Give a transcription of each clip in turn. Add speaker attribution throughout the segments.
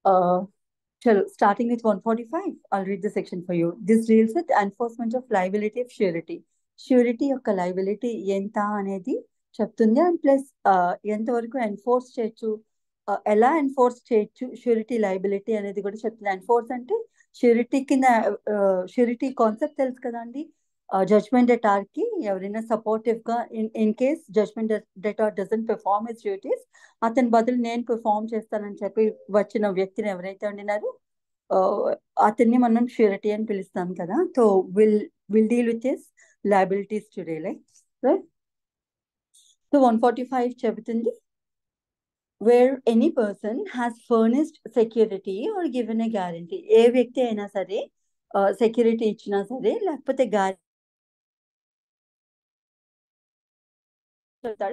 Speaker 1: Uh, Starting with 145, I'll read the section for you. This deals with enforcement of liability of surety. Surety యొక్క liability ఎంత అనేది చెప్తుంది. And plus ఎంతవరకు enforce చేయొచ్చు, ఎలా enforce చేయొచ్చు షూరిటీ లైబిలిటీ అనేది కూడా చెప్తుంది. ఎన్ఫోర్స్ అంటే షూరిటీ కింద, షూరిటీ కాన్సెప్ట్ తెలుసు కదా అండి. జడ్జ్మెంట్ డెటార్ కి ఎవరైనా సపోర్టివ్ గా in case judgement debtor doesn't perform his duties, అతని బదులు నేను పెర్ఫార్మ్ చేస్తానని చెప్పి వచ్చిన వ్యక్తిని ఎవరైతే ఉండినారో అతన్ని మనం షూరిటీ అని పిలుస్తాం కదా. So will deal with his liabilities today. Like so 145 చెబుతుంది, where any person has furnished security or given a guarantee. ఏ వ్యక్తి అయినా సరే సెక్యూరిటీ ఇచ్చినా సరే, లేకపోతే guarantee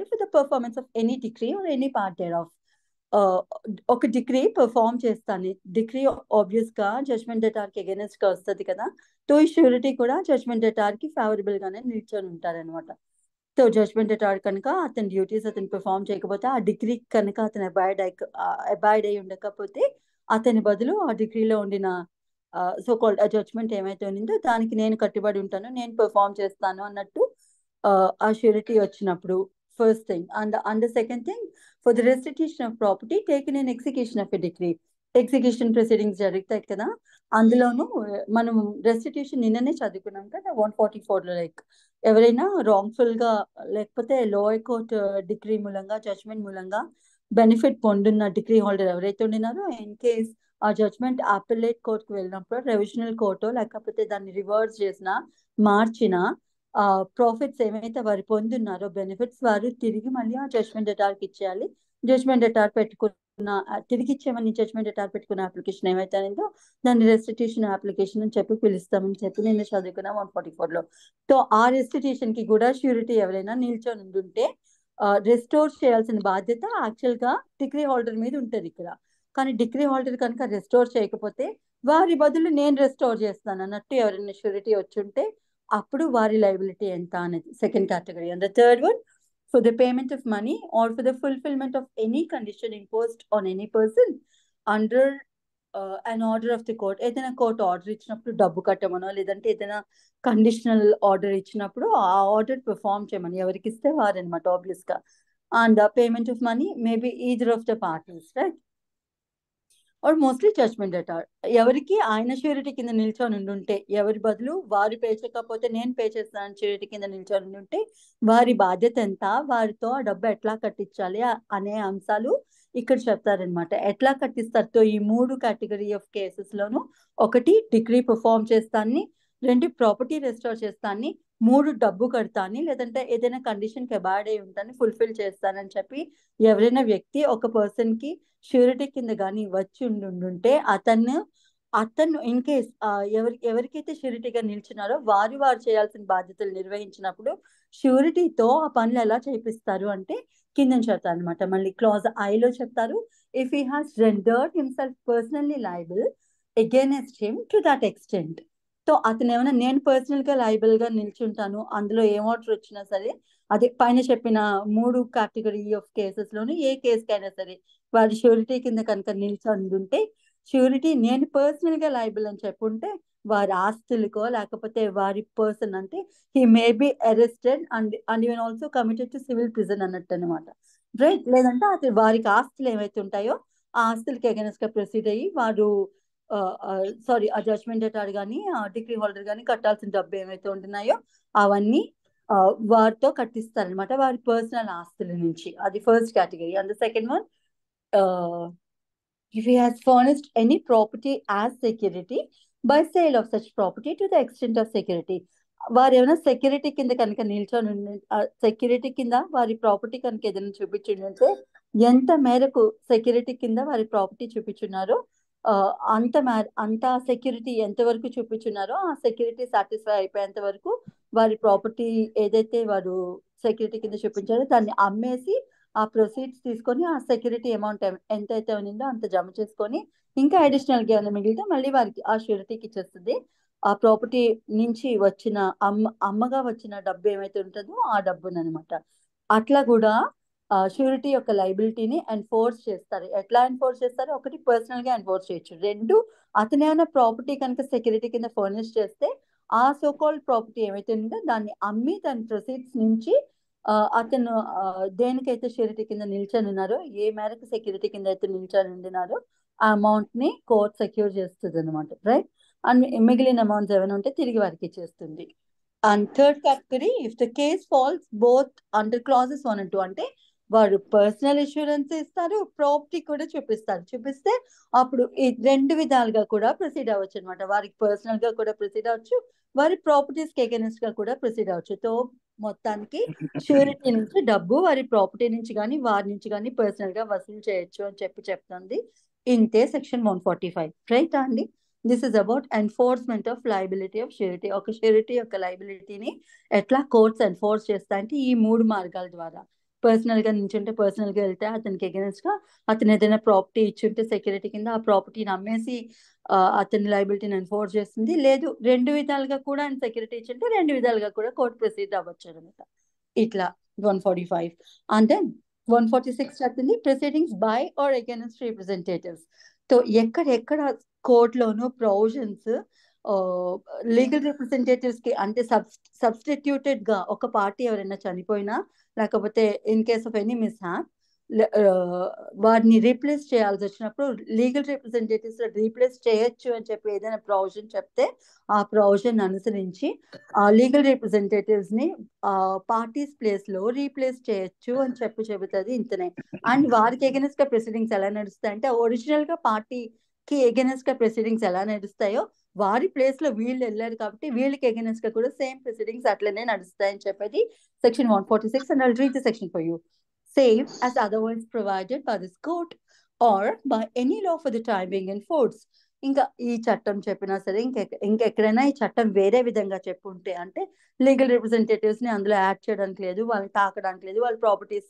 Speaker 1: for the performance of any degree or any part thereof. ఒక degree perform చేస్తాను. డిగ్రీ ఆబ్వియస్ గా జడ్జ్మెంట్ డెటార్ కి అగైనెస్ట్ గా వస్తుంది కదా. సో ఈ షూరిటీ కూడా జడ్జ్మెంట్ డెటార్ కి ఫేవరబుల్ గానే నిల్చొని ఉంటారనమాట. సో జడ్జ్మెంట్ డెటార్ కనుక అతని డ్యూటీస్ అతను పెర్ఫార్మ్ చేయకపోతే, ఆ డిగ్రీ కనుక అతను అబాయిడ్ అయి ఉండకపోతే, అతని బదులు ఆ డిగ్రీలో ఉండిన సో కాల్డ్ జడ్జ్మెంట్ ఏమైతే ఉండిందో దానికి నేను కట్టుబడి ఉంటాను, నేను పెర్ఫార్మ్ చేస్తాను అన్నట్టు ఆ షూరిటీ వచ్చినప్పుడు first thing. And the second thing, for the restitution of property taken in execution of a degree. Execution proceedings జరుగుతాయి కదా, అందులోనూ మనం రెస్టిట్యూషన్ నిన్ననే చదువుకున్నాం కదా 144 లో. లైక్ ఎవరైనా రాంగ్ఫుల్ గా లేకపోతే లోయర్ కోర్ట్ డిగ్రీ మూలంగా, జడ్జ్మెంట్ మూలంగా బెనిఫిట్ పొందున్న డిగ్రీ హోల్డర్ ఎవరైతే ఉండినారో, ఇన్ కేస్ ఆ జడ్జ్మెంట్ అపెలేట్ కోర్టుకు వెళ్ళినప్పుడు, రెవిజనల్ కోర్టు లేకపోతే దాన్ని రివర్స్ చేసిన, మార్చిన ప్రాఫిట్స్ ఏమైతే వారు పొందున్నారో బెనిఫిట్స్, వారు తిరిగి మళ్ళీ ఆ జడ్జ్మెంట్ డెటార్కి ఇచ్చేయాలి. జడ్జ్మెంట్ డెటార్ పెట్టుకున్న తిరిగి ఇచ్చేమని జడ్జ్మెంట్ డెటార్ పెట్టుకున్న అప్లికేషన్ ఏమైతే అయిందో దాన్ని రెస్టిట్యూషన్ అప్లికేషన్ అని చెప్పి పిలుస్తామని చెప్పి నేను చదువుకున్నా 144 లో. సో ఆ రెస్టిట్యూషన్ కి కూడా షూరిటీ ఎవరైనా నిల్చొని ఉంటే రెస్టోర్ చేయాల్సిన బాధ్యత యాక్చువల్ గా డిగ్రీ హోల్డర్ మీద ఉంటుంది ఇక్కడ. కానీ డిగ్రీ హోల్డర్ కనుక రెస్టోర్ చేయకపోతే, వారి బదులు నేను రెస్టోర్ చేస్తాను అన్నట్టు ఎవరైనా షూరిటీ వచ్చి ఉంటే అప్పుడు వారి లయబిలిటీ ఎంత అనేది second category. And the third one, for the payment of money or for the fulfillment of any condition imposed on any person under an order of the court. ఏదైనా కోర్ట్ ఆర్డర్ ఇచ్చినప్పుడు డబ్బు కట్టమనో, లేదంటే ఏదైనా conditional order ఇచ్చినప్పుడు ఆ order perform చేయమని ఎవరికి ఇస్తే వారనమాట ఆబ్వియస్ గా. And payment of money maybe either of the parties, right, or mostly judgement debtor. ఎవరికి ఆయన షూరిటీ కింద నిల్చొని ఉంటే, ఎవరి బదులు వారు పే చేయకపోతే నేను పే చేస్తాను షూరిటీ కింద నిల్చొని ఉంటే వారి బాధ్యత ఎంత, వారితో ఆ డబ్బు ఎట్లా కట్టించాలి అనే అంశాలు ఇక్కడ చెప్తారనమాట. ఎట్లా కట్టిస్తారో ఈ 3 కేటగిరీ ఆఫ్ కేసెస్ లోను, ఒకటి డిగ్రీ పెర్ఫార్మ్ చేస్తాన్ని, 2 ప్రాపర్టీ రెస్టోర్ చేస్తాన్ని, 3 డబ్బు కడతాని, లేదంటే ఏదైనా కండిషన్ కి అబాయిడ్ అయి ఉంటాను ఫుల్ఫిల్ చేస్తానని చెప్పి ఎవరైనా వ్యక్తి ఒక పర్సన్ కి షూరిటీ కింద కానీ వచ్చి ఉండుంటే, అతను ఇన్ కేస్ ఎవరికైతే షూరిటీగా నిల్చున్నారో వారు చేయాల్సిన బాధ్యతలు నిర్వహించినప్పుడు షూరిటీతో ఆ పనులు ఎలా చేపిస్తారు అంటే కింద చెప్తారు అనమాట. మళ్ళీ క్లాజ్ ఐలో చెప్తారు, if he has rendered himself personally liable against him to that extent. So అతను ఏమైనా నేను పర్సనల్ గా లయబుల్ గా నిల్చుంటాను, అందులో ఏం ఆర్డర్ వచ్చినా సరే, అదే పైన చెప్పిన 3 కేటగిరీ ఆఫ్ కేసెస్ లోను ఏ కేసుకైనా సరే వారి షూరిటీ కింద కనుక నిల్చొని ఉంటే, షూరిటీ నేను పర్సనల్ గా లయబుల్ అని చెప్పుంటే వారి ఆస్తులకో లేకపోతే వారి పర్సన్ అంటే he may be arrested and even also committed to civil prison అన్నట్టు అనమాట, రైట్. లేదంటే అతను వారికి ఆస్తులు ఏవైతే ఉంటాయో ఆ ఆస్తులకి అగైనెస్ట్ గా ప్రొసీడ్ అయ్యి వారు సారీ ఆ జడ్జ్మెంట్ డెటార్ కానీ ఆ డిగ్రీ హోల్డర్ కానీ కట్టాల్సిన డబ్బు ఏమైతే ఉంటున్నాయో అవన్నీ వారితో కట్టిస్తారనమాట, వారి పర్సనల్ ఆస్తుల నుంచి. అది first category. And the second one, if he has furnished any property as security by sale of such property to the extent of security. వారు ఏమైనా సెక్యూరిటీ కింద కనుక నిల్చొని సెక్యూరిటీ కింద వారి ప్రాపర్టీ కనుక ఏదైనా చూపించుంటే, ఎంత మేరకు సెక్యూరిటీ కింద వారి ప్రాపర్టీ చూపించున్నారో అంత సెక్యూరిటీ ఎంతవరకు చూపించున్నారో ఆ సెక్యూరిటీ సాటిస్ఫై అయిపోయేంత వరకు వారి ప్రాపర్టీ ఏదైతే వారు సెక్యూరిటీ కింద చూపించారో దాన్ని అమ్మేసి ఆ ప్రొసీడ్స్ తీసుకొని ఆ సెక్యూరిటీ అమౌంట్ ఎంతైతే ఉన్నిందో అంత జమ చేసుకొని ఇంకా అడిషనల్ గా ఏమైనా మిగిలితే మళ్ళీ వారికి ఆ షూరిటీకి ఇచ్చేస్తుంది. ఆ ప్రాపర్టీ నుంచి వచ్చిన అమ్మగా వచ్చిన డబ్బు ఏమైతే ఉంటుందో ఆ డబ్బును అనమాట. అట్లా కూడా షూరిటీ యొక్క లైబిలిటీని ఎన్ఫోర్స్ చేస్తారు. ఎట్లా ఎన్ఫోర్స్ చేస్తారు? ఒకటి పర్సనల్ గా ఎన్ఫోర్స్ చేయొచ్చు. రెండు, అతను ఏమైనా ప్రాపర్టీ కనుక సెక్యూరిటీ కింద ఫర్నిష్ చేస్తే ఆ సోకాల్డ్ ప్రాపర్టీ ఏమైతే ఉందో దాన్ని అమ్మి తన ప్రొసీడ్స్ నుంచి అతను దేనికైతే షూరిటీ కింద నిల్చొని ఉన్నారో, ఏ మేరకు సెక్యూరిటీ కింద అయితే నిల్చొని ఉండినారో ఆ అమౌంట్ ని కోర్ట్ సెక్యూర్ చేస్తుంది అనమాట. రైట్. అండ్ మిగిలిన అమౌంట్స్ ఏమైనా ఉంటే తిరిగి వారికి ఇచ్చేస్తుంది. And third category, if the case falls both under clauses 1 and 2, అంటే వారు పర్సనల్ ఇన్సూరెన్స్ ఇస్తారు, ప్రాపర్టీ కూడా చూపిస్తే అప్పుడు ఈ రెండు విధాలుగా కూడా ప్రొసీడ్ అవ్వచ్చు అనమాట. వారికి పర్సనల్ గా కూడా ప్రొసీడ్ అవ్వచ్చు, వారి ప్రాపర్టీస్ కి అగైనెస్ట్ గా కూడా ప్రొసీడ్ అవ్వచ్చు. తో మొత్తానికి షూరిటీ నుంచి డబ్బు వారి ప్రాపర్టీ నుంచి కానీ వారి నుంచి కానీ పర్సనల్ గా వసూలు చేయొచ్చు అని చెప్తుంది. ఇంతే సెక్షన్ 145. రైట్ అండి. This is about enforcement of liability of surety. ఒక షూరిటీ యొక్క లయబిలిటీని ఎట్లా కోర్ట్స్ ఎన్ఫోర్స్ చేస్తాయంటే ఈ 3 మార్గాల ద్వారా. పర్సనల్ గా నించుంటే పర్సనల్ గా వెళ్తే అతనికి అగైనెస్ట్ గా అతను ఏదైనా ప్రాపర్టీ ఇచ్చుంటే సెక్యూరిటీ కింద ఆ ప్రాపర్టీని అమ్మేసి అతని లయబిలిటీని ఎన్ఫోర్స్ చేస్తుంది. లేదు, రెండు విధాలుగా కూడా ఆయన సెక్యూరిటీ ఇచ్చుంటే రెండు విధాలుగా కూడా కోర్టు ప్రొసీడ్ అవ్వచ్చు అనమాట. ఇట్లా 145. అంటే 146 చెప్తుంది proceedings by or against representatives. So ఎక్కడ కోర్టులోను ప్రొవిజన్స్ లీగల్ రిప్రజెంటేటివ్స్ కి, అంటే సబ్స్టిట్యూటెడ్ గా ఒక పార్టీ ఎవరైనా చనిపోయినా లేకపోతే ఇన్ కేస్ ఆఫ్ ఎనీ మిస్‌హ్యాప్ వారిని రీప్లేస్ చేయాల్సి వచ్చినప్పుడు లీగల్ రిప్రజెంటేటివ్స్ రీప్లేస్ చేయొచ్చు అని చెప్పి ఏదైనా ప్రొవిజన్ చెప్తే ఆ ప్రొవిజన్ అనుసరించి ఆ లీగల్ రిప్రజెంటేటివ్స్ ని పార్టీస్ ప్లేస్ లో రీప్లేస్ చేయొచ్చు అని చెబుతుంది ఇంతనే. అండ్ వారికి ఎగెనెస్ట్ గా ప్రొసీడింగ్స్ ఎలా నడుస్తాయి అంటే ఒరిజినల్ గా పార్టీకి ఎగెనెస్ట్ గా ప్రొసీడింగ్స్ ఎలా నడుస్తాయో వారి ప్లేస్ లో వీళ్ళు వెళ్ళారు కాబట్టి వీళ్ళకి ఎగెనెస్ట్ గా కూడా సేమ్ ప్రొసీడింగ్స్ అట్లనే నడుస్తాయని చెప్పేది section 146. And I'll read the section for you. Save as otherwise provided by this court or by any law for the time being in force. ఇంకా ఈ చట్టం చెప్పినా సరే ఇంకెక్కడైనా ఈ చట్టం వేరే విధంగా చెప్పుంటే, అంటే లీగల్ రిప్రజెంటేటివ్స్ ని అందులో యాడ్ చేయడానికి లేదు, వాళ్ళని తాకడానికి లేదు, వాళ్ళ ప్రాపర్టీస్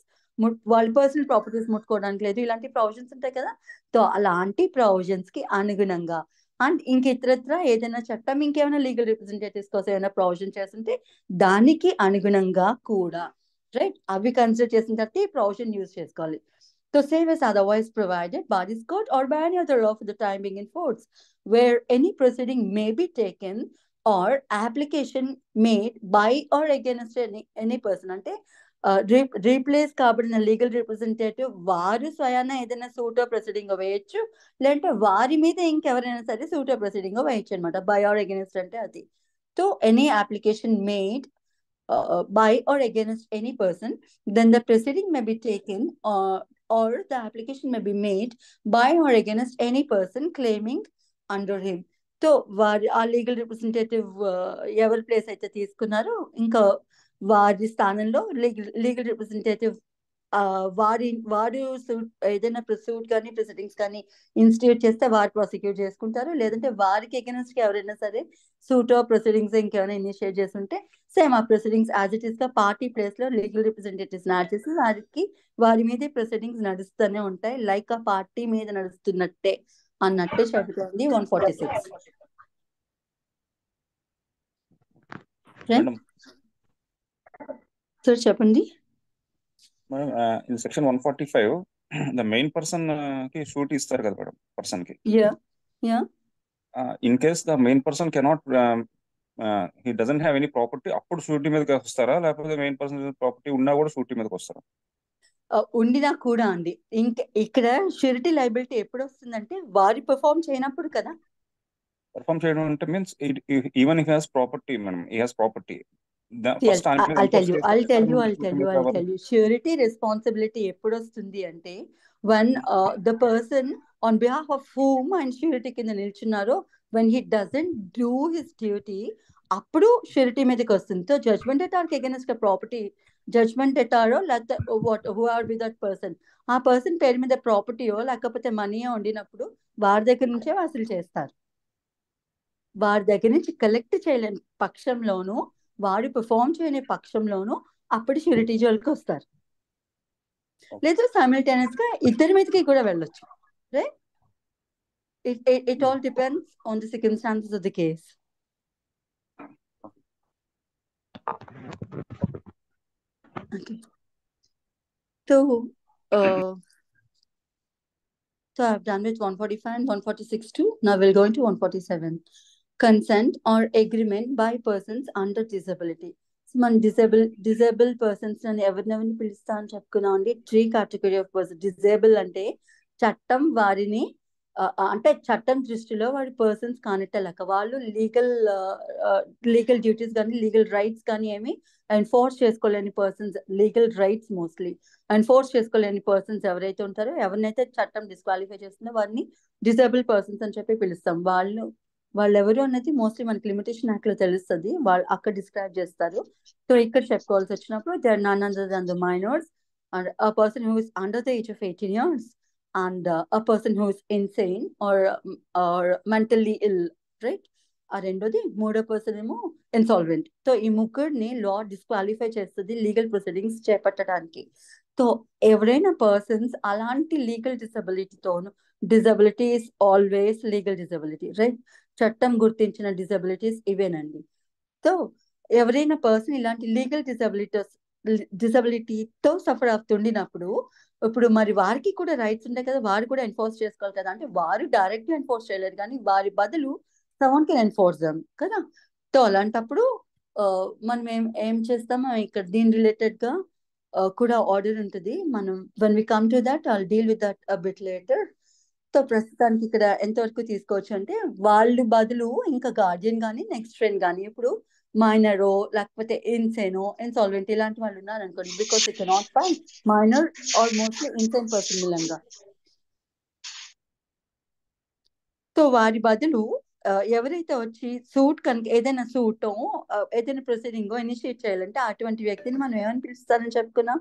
Speaker 1: వాళ్ళ పర్సనల్ ప్రాపర్టీస్ ముట్టుకోవడానికి లేదు, ఇలాంటి ప్రొవిజన్స్ ఉంటాయి కదా. సో అలాంటి ప్రొవిజన్స్ కి అనుగుణంగా అండ్ ఇతరత్ర ఏదైనా చట్టం ఇంకేమైనా లీగల్ రిప్రజెంటేటివ్స్ కోసం ఏమైనా ప్రొవిజన్ చేస్తుంటే దానికి అనుగుణంగా కూడా రైట్ అవి కన్సిడర్ చేసిన తర్వాత ఈ ప్రొవిజన్ యూజ్ చేసుకోవాలి. So save as otherwise provided by this court or by any other law for the time being in force, where any proceeding may be taken or application made by or against any person. అంటే replace కాబడిన legal representative వారు స్వయాన ఏదైనా సూటో proceeding వేయొచ్చు, లేదంటే వారి మీద ఇంకెవరైనా సరే సూటో ప్రొసీడింగ్ వేయొచ్చు అనమాట. బై ఆర్ అగైనెస్ట్ అంటే అది. So any application made by or against any person, then the proceeding may be taken or the application may be made by or against any person claiming under him. So వారి ఆ legal representative ఎవరి place అయితే తీసుకున్నారో ఇంకా వారి స్థానంలో legal representative వారు ఏదైనా సూట్ కానీ ప్రొసీడింగ్స్ కానీ ఇన్స్టిట్యూట్ చేస్తే వారు ప్రాసిక్యూట్ చేసుకుంటారు, లేదంటే వారికి అగైనెస్ట్ ఎవరైనా సరే సూట్ ప్రొసీడింగ్స్ ఇంకేమైనా ఇనిషియేట్ చేస్తుంటే సేమ్ ఆ ప్రొసీడింగ్స్ యాజ్ ఇట్ ఈస్ గా పార్టీ ప్లేస్ లో లీగల్ రిప్రజెంటేటివ్స్ యాడ్ చేసి వారి మీద ప్రొసీడింగ్స్ నడుస్తూనే ఉంటాయి, లైక్ ఆ పార్టీ మీద నడుస్తున్నట్టే అన్నట్టే చెబుతుంది 146. సార్ చెప్పండి.
Speaker 2: Madam in section 145 the main person కి షూట్ ఇస్తారు కదా మేడం పర్సన్ కి. In case the main person cannot he doesn't have any property, అప్పుడు షూరిటీ మీదకి వస్తారా, లేకపోతే మెయిన్ పర్సన్ ప్రాపర్టీ ఉన్నా కూడా షూరిటీ మీదకి వస్తారా?
Speaker 1: ఉండినా కూడా అండి. ఇక్కడ షూరిటీ లయబిలిటీ ఎప్పుడు వస్తుందంటే వారి పెర్ఫార్మ్ చేయనప్పుడు కదా.
Speaker 2: పెర్ఫార్మ్ చేయడం అంటే means even he has property madam, he has property.
Speaker 1: I'll tell you. Surety responsibility ఎప్పుడు వస్తుంది అంటే when the person on behalf of whom and surety కింద నిల్చున్నారో when he doesn't do his duty అప్పుడు షూరిటీ మీదకి వస్తుంది. సో జడ్జ్మెంట్ డెటార్కి against property judgment డెటారో లేకపోతే who are be that person, ఆ పర్సన్ పేరు మీద ప్రాపర్టీయో లేకపోతే మనీయో ఉండినప్పుడు వారి దగ్గర నుంచే వసూలు చేస్తారు. వారి దగ్గర నుంచి కలెక్ట్ చేయలేని పక్షంలోనూ వాడు పెర్ఫార్మ్ చేయని పక్షంలోనూ అప్పుడు షూరిటీ జోలికి వస్తారు, లేదా సైమల్టేనియస్ గా ఇద్దరి మీదకి కూడా వెళ్ళొచ్చు. Right. It all depends on the circumstances of the case. Okay. So, so I've done with 145 and 146 too. Now we'll go into 147. Consent or agreement by persons under disability. So మన disable persons అని ఎవరినెవరిని పిలుస్తా అని చెప్పుకున్నాం అండి. 3 category of person. Disable అంటే చట్టం వారిని అంటే చట్టం దృష్టిలో వాడి పర్సన్స్ కానట్టే లెక్క. వాళ్ళు లీగల్ డ్యూటీస్ కానీ లీగల్ రైట్స్ కానీ ఏమి ఎన్ఫోర్స్ చేసుకోలేని persons, legal rights mostly enforce చేసుకోలేని పర్సన్స్ ఎవరైతే ఉంటారో, ఎవరినైతే చట్టం డిస్క్వాలిఫై చేస్తుందో వారిని డిజేబుల్ పర్సన్స్ అని చెప్పి పిలుస్తాం. వాళ్ళు ఎవరు అన్నది మోస్ట్లీ మనకి లిమిటేషన్ యాక్ట్ లో తెలుస్తుంది, వాళ్ళు అక్కడ డిస్క్రైబ్ చేస్తారు. సో ఇక్కడ చెప్పుకోవాల్సి వచ్చినప్పుడు they are none other than the minors and a person who is under the age of 18 years and a person who is insane or mentally ill, right? ఆ రెండోది. మూడో పర్సన్ ఏమో ఇన్సాల్వెంట్. సో ఈ ముగ్గురిని law disqualify చేస్తుంది legal proceedings చేపట్టడానికి. So ఎవరైనా persons అలాంటి లీగల్ డిసబిలిటీతోను, disability is always legal disability, right? చట్టం గుర్తించిన డిజబిలిటీస్ ఇవేనండి. సో ఎవరైనా పర్సన్ ఇలాంటి లీగల్ డిజబిలిటీతో సఫర్ అవుతుండినప్పుడు, ఇప్పుడు మరి వారికి కూడా రైట్స్ ఉంటాయి కదా, వారు కూడా ఎన్ఫోర్స్ చేసుకోవాలి కదా. అంటే వారు డైరెక్ట్గా ఎన్ఫోర్స్ చేయలేరు, కానీ వారి బదులు సవన్ కెన్ ఎన్ఫోర్స్ దెమ్ కదా. సో అలాంటప్పుడు మనం ఏం చేస్తామో ఇక్కడ దీని రిలేటెడ్ గా కూడా ఆర్డర్ ఉంటుంది. మనం when we come to that I'll deal with that a bit later. So ప్రస్తుతానికి ఇక్కడ ఎంతవరకు తీసుకోవచ్చు అంటే, వాళ్ళు బదులు ఇంకా గార్డియన్ కానీ నెక్స్ట్ ఫ్రెండ్ కానీ, ఇప్పుడు మైనరో లేకపోతే ఇన్సేనో ఇన్సాల్వెంట్ ఇలాంటి వాళ్ళు ఉన్నారనుకోండి, because it cannot find minor or mostly insane person మూలంగా. సో వారి బదులు ఎవరైతే వచ్చి సూట్ కనుక ఏదైనా సూటో ఏదైనా ప్రొసీడింగో ఇనిషియేట్ చేయాలంటే అటువంటి వ్యక్తిని మనం ఏమని పిలుస్తారని చెప్పుకున్నాం?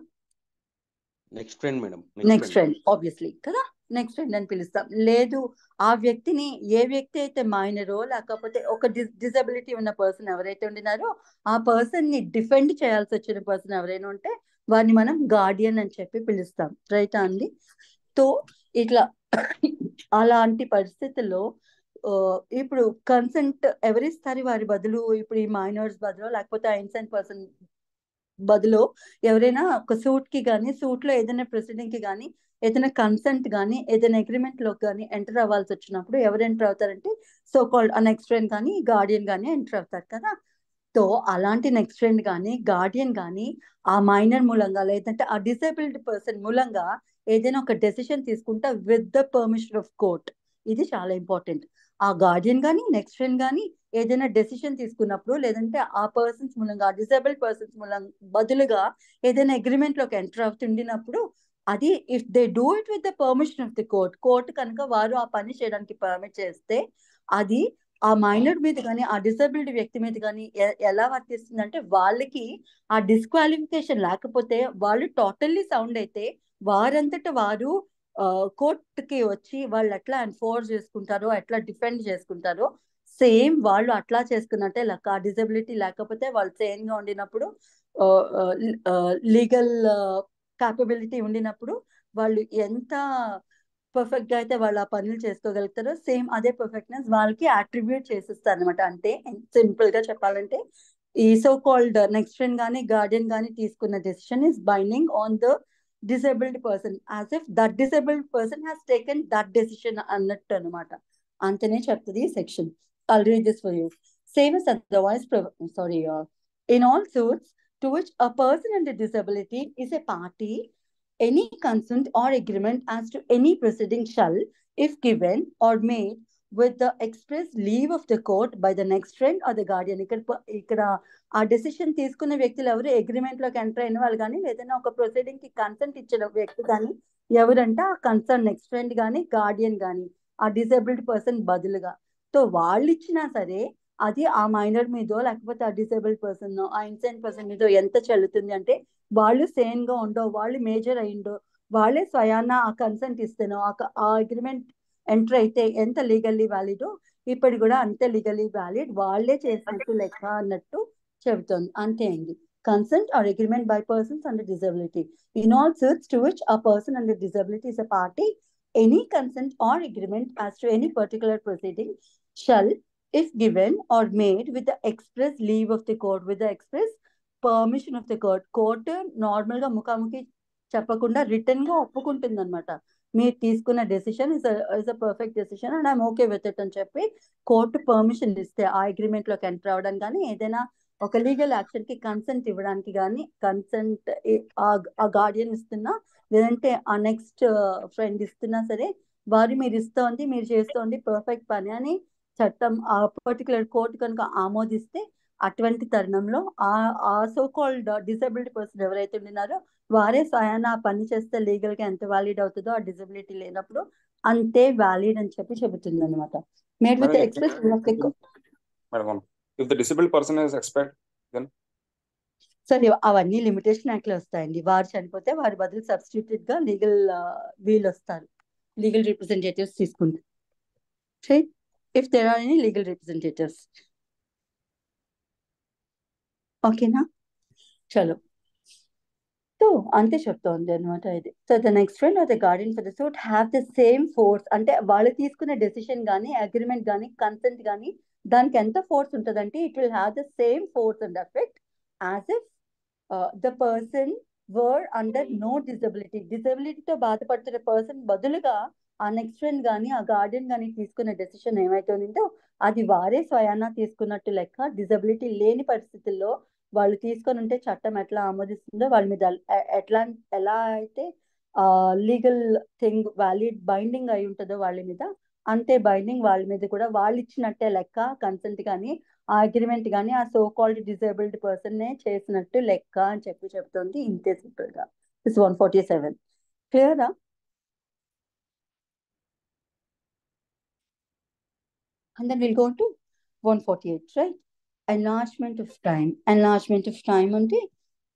Speaker 3: Next friend madam.
Speaker 1: Next friend obviously కదా, నెక్స్ట్ ఫ్రెండ్ అని పిలుస్తాం. లేదు, ఆ వ్యక్తిని ఏ వ్యక్తి అయితే మైనరో లేకపోతే ఒక డిజబిలిటీ ఉన్న పర్సన్ ఎవరైతే ఉండినారో ఆ పర్సన్ ని డిఫెండ్ చేయాల్సి వచ్చిన పర్సన్ ఎవరైనా ఉంటే వారిని మనం గార్డియన్ అని చెప్పి పిలుస్తాం, రైటా అండి? సో ఇట్లా అలాంటి పరిస్థితుల్లో ఇప్పుడు కన్సెంట్ ఎవరిస్తారు వారి బదులు? ఇప్పుడు ఈ మైనర్స్ బదులు లేకపోతే ఇన్సెంట్ పర్సన్ బదులు ఎవరైనా ఒక సూట్ కి కానీ, సూట్ లో ఏదైనా ప్రొసీడింగ్ కి కానీ, ఏదైనా కన్సెంట్ కానీ, ఏదైనా అగ్రిమెంట్ లో కానీ ఎంటర్ అవ్వాల్సి వచ్చినప్పుడు ఎవరు ఎంటర్ అవుతారంటే సో కాల్డ్ నెక్స్ట్ ఫ్రెండ్ కానీ గార్డియన్ కానీ ఎంటర్ అవుతారు కదా. సో అలాంటి నెక్స్ట్ ఫ్రెండ్ కానీ గార్డియన్ కానీ ఆ మైనర్ మూలంగా లేదంటే ఆ డిసేబుల్డ్ పర్సన్ మూలంగా ఏదైనా ఒక డెసిషన్ తీసుకుంటా with the permission of court. ఇది చాలా ఇంపార్టెంట్. ఆ గార్డియన్ కానీ నెక్స్ట్ ఫ్రెండ్ కానీ ఏదైనా డెసిషన్ తీసుకున్నప్పుడు, లేదంటే ఆ పర్సన్స్ మూలంగా, ఆ డిసేబుల్డ్ పర్సన్స్ మూలంగా బదులుగా ఏదైనా అగ్రిమెంట్ లోకి ఎంటర్ అవుతుండినప్పుడు, అది if they do it with the permission of the court కనుక వారు ఆ పని చేయడానికి పర్మిట్ చేస్తే అది ఆ మైనర్ మీద కానీ ఆ డిసేబుల్డ్ వ్యక్తి మీద కానీ ఎలా వర్తిస్తుంది అంటే, వాళ్ళకి ఆ డిస్క్వాలిఫికేషన్ లేకపోతే వాళ్ళు టోటల్లీ సౌండ్ అయితే వారంతట వారు కోర్టుకి వచ్చి వాళ్ళు ఎట్లా ఎన్ఫోర్స్ చేసుకుంటారో, ఎట్లా డిఫెండ్ చేసుకుంటారో సేమ్ వాళ్ళు అట్లా చేసుకున్నట్టే లెక్క. ఆ డిజబిలిటీ లేకపోతే వాళ్ళు సేమ్ గా ఉండినప్పుడు, లీగల్ క్యాపబిలిటీ ఉండినప్పుడు వాళ్ళు ఎంత పర్ఫెక్ట్ గా అయితే వాళ్ళు ఆ పనులు చేసుకోగలుగుతారో సేమ్ అదే పర్ఫెక్ట్నెస్ వాళ్ళకి అట్రిబ్యూట్ చేసిస్తారు అనమాట. అంటే సింపుల్ గా చెప్పాలంటే ఈ సో కాల్డ్ నెక్స్ట్ ఫ్రెండ్ కానీ గార్డియన్ కానీ తీసుకున్న decision is binding on the disabled person as if that disabled person has taken that decision అన్నట్టు అనమాట. అంతనే చెప్తుంది ఈ section. I'll read this for you. Same as otherwise, in all suits to which a person under disability is a party, any consent or agreement as to any proceeding shall, if given or made with the express leave of the court by the next friend or the guardian. ఇక్కడ ఆ decision తీసుకున్న వ్యక్తులు ఎవరు? Agreement లోకి enter అయిన వాళ్ళు కానీ, లేదన్నా ఒక ప్రొసీడింగ్ కి కన్సెంట్ ఇచ్చిన వ్యక్తి కానీ ఎవరంటే ఆ కన్సర్న్ నెక్స్ట్ ఫ్రెండ్ కానీ గార్డియన్ కానీ ఆ డిసేబుల్డ్ పర్సన్ బదులుగా. సో వాళ్ళు ఇచ్చినా సరే అది ఆ మైనర్ మీదో లేకపోతే ఆ డిసేబుల్డ్ పర్సన్ ఆ ఇన్సెంట్ పర్సన్ మీదో ఎంత చెల్లుతుంది అంటే, వాళ్ళు సేమ్ గా ఉండో, వాళ్ళు మేజర్ అయిండో, వాళ్ళే స్వయాన ఆ కన్సెంట్ ఇస్తేనో ఆ అగ్రిమెంట్ ఎంటర్ అయితే ఎంత లీగల్లీ వ్యాలిడో ఇప్పుడు కూడా అంతే లీగల్లీ వ్యాలిడ్, వాళ్ళే చేసినట్టు లెక్క అన్నట్టు చెబుతోంది. అంతే అండి. Consent are agreement by persons under disability. In all suits to which a person under disability is a party, any consent or agreement as to any particular proceeding shall, if given or made with the express leave of the court, with the express permission of the court. Court normal గా ముఖాముఖి చెప్పకుండా return గా ఒప్పుకుంటుంది అనమాట. మీరు తీసుకున్న decision is a perfect decision and I'm okay with it అని చెప్పి court permission ఇస్తే ఆ అగ్రిమెంట్ లోకి ఎంటర్ అవ్వడం కానీ ఏదైనా ఒక లీగల్ యాక్షన్ కి కన్సెంట్ ఇవ్వడానికి కానీ కన్సెంట్ ఆ గార్డియన్ ఇస్తున్నా లేదంటే ఆ నెక్స్ట్ ఫ్రెండ్ ఇస్తున్నా సరే వారు మీరు ఇస్తోంది మీరు చేస్తోంది పర్ఫెక్ట్ పని అని చట్టం ఆ పర్టికులర్ కోర్టు కనుక ఆమోదిస్తే అటువంటి తరుణంలో ఆ సో కాల్డ్ డిసేబుల్డ్ పర్సన్ ఎవరైతే ఉన్నారో వారే స్వయాన ఆ పని చేస్తే లీగల్ గా ఎంత వ్యాలిడ్ అవుతుందో ఆ డిజబిలిటీ లేనప్పుడు అంతే వ్యాలిడ్ అని చెప్పి చెబుతుంది అనమాట. Made with express
Speaker 2: madam if the disabled person is expired then
Speaker 1: సరే అవన్నీ లిమిటేషన్ యాక్ట్ లో వస్తాయండి. వారు చనిపోతే వారి బదులు సబ్స్టిట్యూటెడ్ గా లీగల్ వీళ్ళు వస్తారు, లీగల్ రిప్రజెంటేటివ్స్ తీసుకుంటారు if there are any legal representatives. ఓకేనా, చలో. సో అంతే చెప్తోంది అనమాట ఇది. So the next friend or the guardian for the suit have the same force. అంటే వాళ్ళు తీసుకున్న డెసిషన్ కానీ అగ్రిమెంట్ కానీ కన్సెంట్ కానీ దానికి ఎంత ఫోర్స్ ఉంటుందంటే it will have the same force and effect as if the person were under no disability. డిజబిలిటీతో బాధపడుతున్న పర్సన్ బదులుగా ఆ నెక్స్ట్ ఫ్రెండ్ కానీ ఆ గార్డియన్ కానీ తీసుకున్న డెసిషన్ ఏమైతే ఉందో అది వారే స్వయానా తీసుకున్నట్టు లెక్క. డిజబిలిటీ లేని పరిస్థితుల్లో వాళ్ళు తీసుకొని ఉంటే చట్టం ఎట్లా ఆమోదిస్తుందో వాళ్ళ మీద ఎలా అయితే లీగల్ థింగ్ వ్యాలిడ్ బైండింగ్ అయి ఉంటుందో వాళ్ళ మీద అంతే బైండింగ్ వాళ్ళ మీద కూడా వాళ్ళు ఇచ్చినట్టే లెక్క. కన్సెంట్ కానీ ఆ అగ్రిమెంట్ కానీ ఆ సో కాల్డ్ డిసేబుల్డ్ పర్సన్ నే చేసినట్టు లెక్క అని చెప్పి చెప్తుంది. ఇంతే సింపుల్ గా. ఇట్స్ 147. క్లియరా? And then we'll go to 148, right? Enlargement of time. Enlargement of time అంటే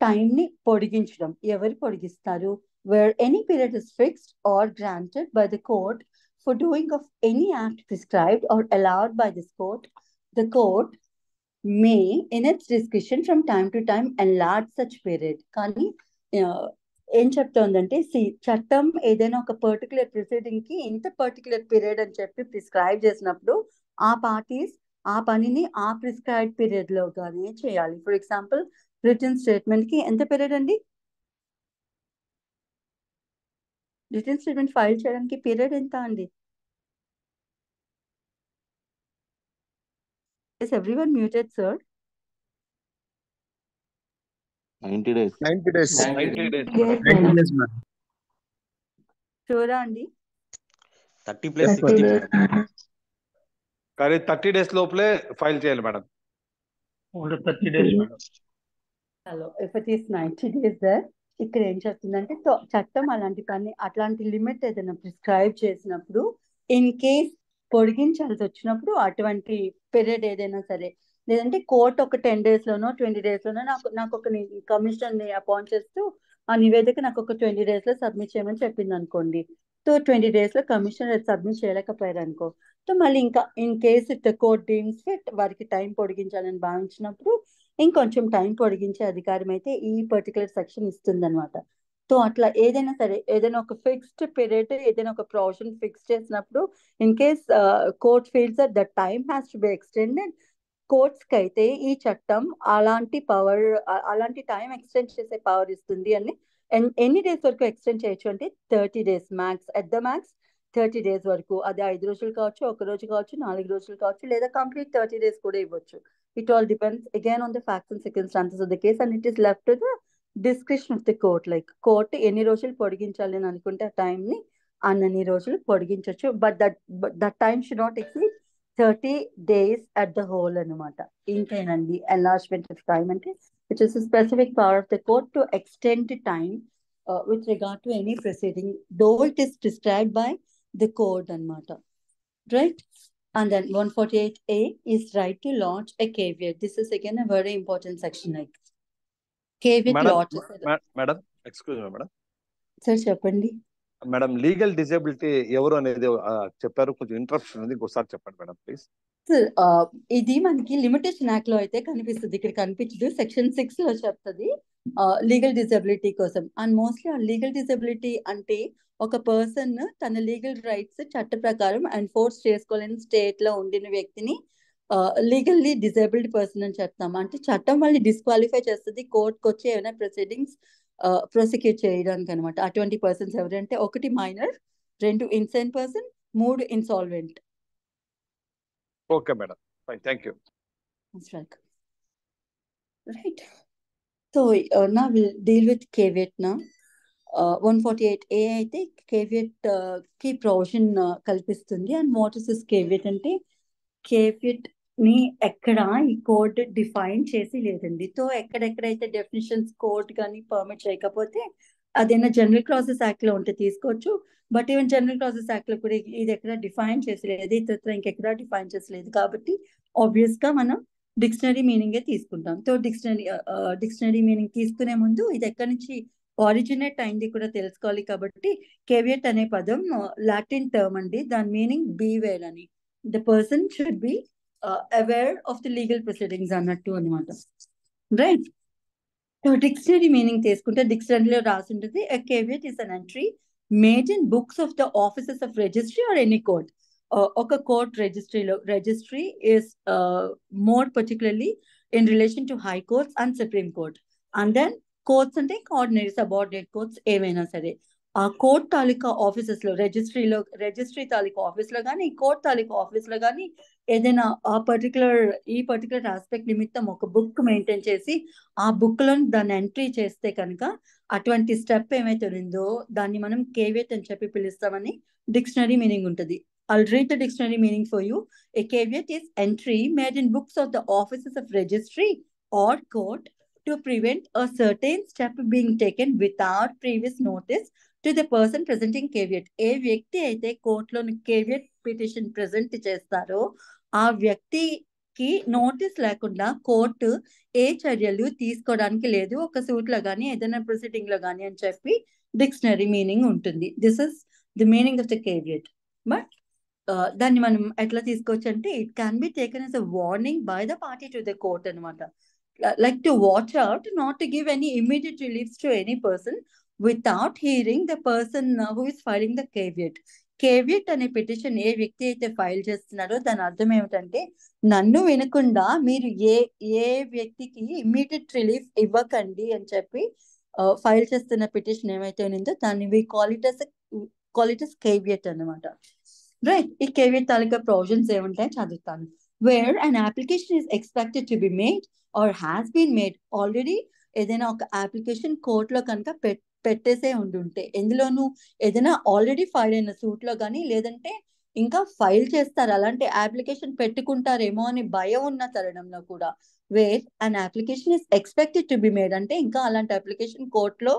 Speaker 1: టైం ని పొడిగించడం. ఎవరు పొడిగిస్తారు? Where any period is fixed or granted by the court for doing of any act prescribed or allowed by this court, the court may in its discretion from time to time enlarge such period. కానీ ఏం చెప్తోందంటే చట్టం ఏదైనా ఒక particular proceeding కి ఇంత particular period అని చెప్పి prescribe చేసినప్పుడు ఆ పార్టీస్ ఆ పనిని ఆ ప్రిస్క్రైబ్ పీరియడ్ లోగానే చేయాలి. ఫర్ ఎగ్జాంపుల్ రిటర్న్ స్టేట్మెంట్ కి ఎంత పీరియడ్ అండి? రిటర్న్ స్టేట్మెంట్ ఫైల్ చేయడానికి పీరియడ్ ఎంత అండి? Is everyone muted, sir?
Speaker 3: 90 days.
Speaker 4: 90 days.
Speaker 5: 90 days.
Speaker 1: Yes,
Speaker 4: 90 days, ma'am.
Speaker 1: sure అండి.
Speaker 3: 30 plus
Speaker 4: 30
Speaker 3: 60
Speaker 4: days.
Speaker 3: madam.
Speaker 5: కానీ 30 days లోపలే ఫైల్ చేయాలి madam.
Speaker 4: Only 30 days, madam.
Speaker 1: Hello, if it is 90 days there, ఇక్కడ ఏం చెప్తుందంటే చట్టం అట్లాంటి లిమిట్ ఏదైనా ప్రిస్క్రైబ్ చేసినప్పుడు ఇన్ కేస్ పొడిగించాల్సి వచ్చినప్పుడు అటువంటి పీరియడ్ ఏదైనా సరే, లేదంటే కోర్టు ఒక 10 days లోనో 20 days లోనో నాకు ఒక కమిషనర్ ని అపాయింట్ చేస్తూ ఆ నివేదిక నాకు ఒక 20 days లో సబ్మిట్ చేయమని చెప్పింది అనుకోండి. సో 20 days లో కమిషనర్ సబ్మిట్ చేయలేకపోయారు అనుకో, సో మళ్ళీ ఇంకా in case it court deems fit వారికి టైం పొడిగించాలని భావించినప్పుడు ఇంకొంచెం టైం పొడిగించే అధికారం అయితే ఈ పర్టికులర్ సెక్షన్ ఇస్తుంది అనమాట. సో అట్లా ఏదైనా సరే ఏదైనా ఒక ఫిక్స్డ్ పీరియడ్ ఏదైనా ఒక ప్రొవిజన్ ఫిక్స్ చేసినప్పుడు in case court feels the time has to be extended, courts కి అయితే ఈ చట్టం అలాంటి టైం ఎక్స్టెండ్ చేసే పవర్ ఇస్తుంది అని. ఎన్ని డేస్ వరకు ఎక్స్టెండ్ చేయొచ్చు అంటే 30 days max, at the max 30 days వరకు. అది 5 రోజులు కావచ్చు, 1 రోజు కావచ్చు, 4 రోజులు కావచ్చు, లేదా కంప్లీట్ 30 days కూడా ఇవ్వచ్చు. It all depends again on the facts and circumstances of the case and it is left to the discretion of the court. Like court ఎన్ని రోజులు పొడిగించాలి అని అనుకుంటే ఆ టైం ని అన్ని రోజులు పొడిగించవచ్చు. But that time should not exceed 30 days at the whole అనమాట. ఇంకేనండి enlargement of time అంటే which is a specific power of the court to extend the time with regard to any proceeding though it is prescribed by the court అనమాట, right? And then 148A is right to launch a caveat. This is again a very important section. Like caveat launch.
Speaker 5: Madam excuse me madam.
Speaker 1: Sir చెప్పండి.
Speaker 5: Madam legal disability ఎవరు అనేది చెప్పారు, కొంచెం interruption ఉంది, ఇంకోసారి చెప్పండి madam please.
Speaker 1: ఇది మనకి లిమిటేషన్ యాక్ట్ లో అయితే కనిపిస్తుంది, ఇక్కడ కనిపించదు. సెక్షన్ 6 లో చెప్తుంది లీగల్ డిజబిలిటీ కోసం. అండ్ మోస్ట్లీ ఆ లీగల్ డిజబిలిటీ అంటే ఒక పర్సన్ తన లీగల్ రైట్స్ చట్ట ప్రకారం ఎన్ఫోర్స్ చేసుకోలేని స్టేట్ లో ఉండిన వ్యక్తిని లీగల్లీ డిజేబుల్డ్ పర్సన్ అని చెప్తాం. అంటే చట్టం వాళ్ళని డిస్క్వాలిఫై చేస్తుంది కోర్టుకు వచ్చి ఏమైనా ప్రొసీడింగ్స్ ప్రాసిక్యూట్ చేయడానికి అనమాట. అటువంటి పర్సన్స్ ఎవరంటే 1 minor, 2 insane person, 3 insolvent.
Speaker 5: Okay madam, fine, thank you.
Speaker 1: Right. So now we'll deal with caveat now. 148A అయితే caveat కి ప్రొవిజన్ కల్పిస్తుంది. And what is this caveat అంటే, caveat ని ఎక్కడ ఈ కోడ్ డిఫైన్ చేసి లేదండి. సో ఎక్కడెక్కడైతే డెఫినిషన్స్ కోడ్ కానీ పర్మిట్ చేయకపోతే అదైనా జనరల్ క్లాసెస్ యాక్ట్ లో ఉంటే తీసుకోవచ్చు. But even general classes act లో కూడా ఇది ఎక్కడ డిఫైన్ చేసి లేదు, ఇతర ఇంకెక్కడ డిఫైన్ చేసి లేదు. కాబట్టి ఆబ్వియస్ గా మనం డిక్షనరీ మీనింగే తీసుకుంటాం. సో డిక్షనరీ మీనింగ్ తీసుకునే ముందు ఇది ఎక్కడి నుంచి ఆరిజినేట్ అయింది కూడా తెలుసుకోవాలి. కాబట్టి కేవియట్ అనే పదం లాటిన్ టర్మ్ అండి. దాని మీనింగ్ బీవేర్ అని. The person should be aware of the legal proceedings అన్నట్టు అనమాట. రైట్. సో డిక్షనరీ మీనింగ్ తీసుకుంటే డిక్షనరీలో రాసి ఉంటుంది, a caveat is an entry made in books of the offices of registry or any court. ఒక court రిజిస్ట్రీలో, registry is more particularly in relation to high courts and supreme court. And then courts అంటే ordinary subordinate courts ఏవైనా సరే ఆ court తాలూకా offices లో, registry తాలూకా office లో కానీ, court తాలూకా office లో కానీ ఏదైనా ఈ పర్టికులర్ ఆస్పెక్ట్ నిమిత్తం ఒక బుక్ మెయింటైన్ చేసి ఆ బుక్ లో దాన్ని ఎంట్రీ చేస్తే కనుక అటువంటి స్టెప్ ఏమైతే ఉందో దాన్ని మనం కేవియట్ అని చెప్పి పిలుస్తామని డిక్షనరీ మీనింగ్ ఉంటుంది. I'll read the dictionary meaning for you. A caveat is entry made in books of the offices of registry or court to prevent a certain step being taken without previous notice to the person presenting caveat. ఏ వ్యక్తి అయితే కోర్టులోని caveat petition present చేస్తారో ఆ వ్యక్తికి notice లేకుండా court ఏ చర్యలు తీసుకోవడానికి లేదు, ఒక సూట్ లో కానీ ఏదైనా ప్రొసీడింగ్ లో కానీ అని చెప్పి డిక్షనరీ మీనింగ్ ఉంటుంది. This is the meaning of the caveat. But దాన్ని మనం ఎట్లా తీసుకోవచ్చు అంటే, it can be taken as a warning by the party to the court అనమాట. Like to watch out not to give any immediate reliefs to any person without hearing the person who is filing the caveat. Caveat అనే petition ఏ వ్యక్తి అయితే file చేస్తున్నారో దాని అర్థం ఏమిటంటే, నన్ను వినకుండా మీరు ఏ వ్యక్తికి ఇమ్మీడియట్ రిలీఫ్ ఇవ్వకండి అని చెప్పి ఫైల్ చేస్తున్న పిటిషన్ ఏమైతే ఉందో దాన్ని we call it as caveat అనమాట. రైట్. ఈ కేవియట్ తాలూకా ప్రొవిజన్స్ ఏముంటాయో చదువుతాను. Where an application is expected to be made or has been made. Already ఏదైనా ఒక అప్లికేషన్ కోర్టులో కనుక పెట్టేసే ఉండుంటే, ఎందులోనూ ఏదైనా ఆల్రెడీ ఫైల్ అయిన సూట్ లో కానీ లేదంటే ఇంకా ఫైల్ చేస్తారు, అలాంటి అప్లికేషన్ పెట్టుకుంటారేమో అని భయం ఉన్న తరుణంలో కూడా wear an application is expected to be made అంటే ఇంకా అలాంటి అప్లికేషన్ కోర్టులో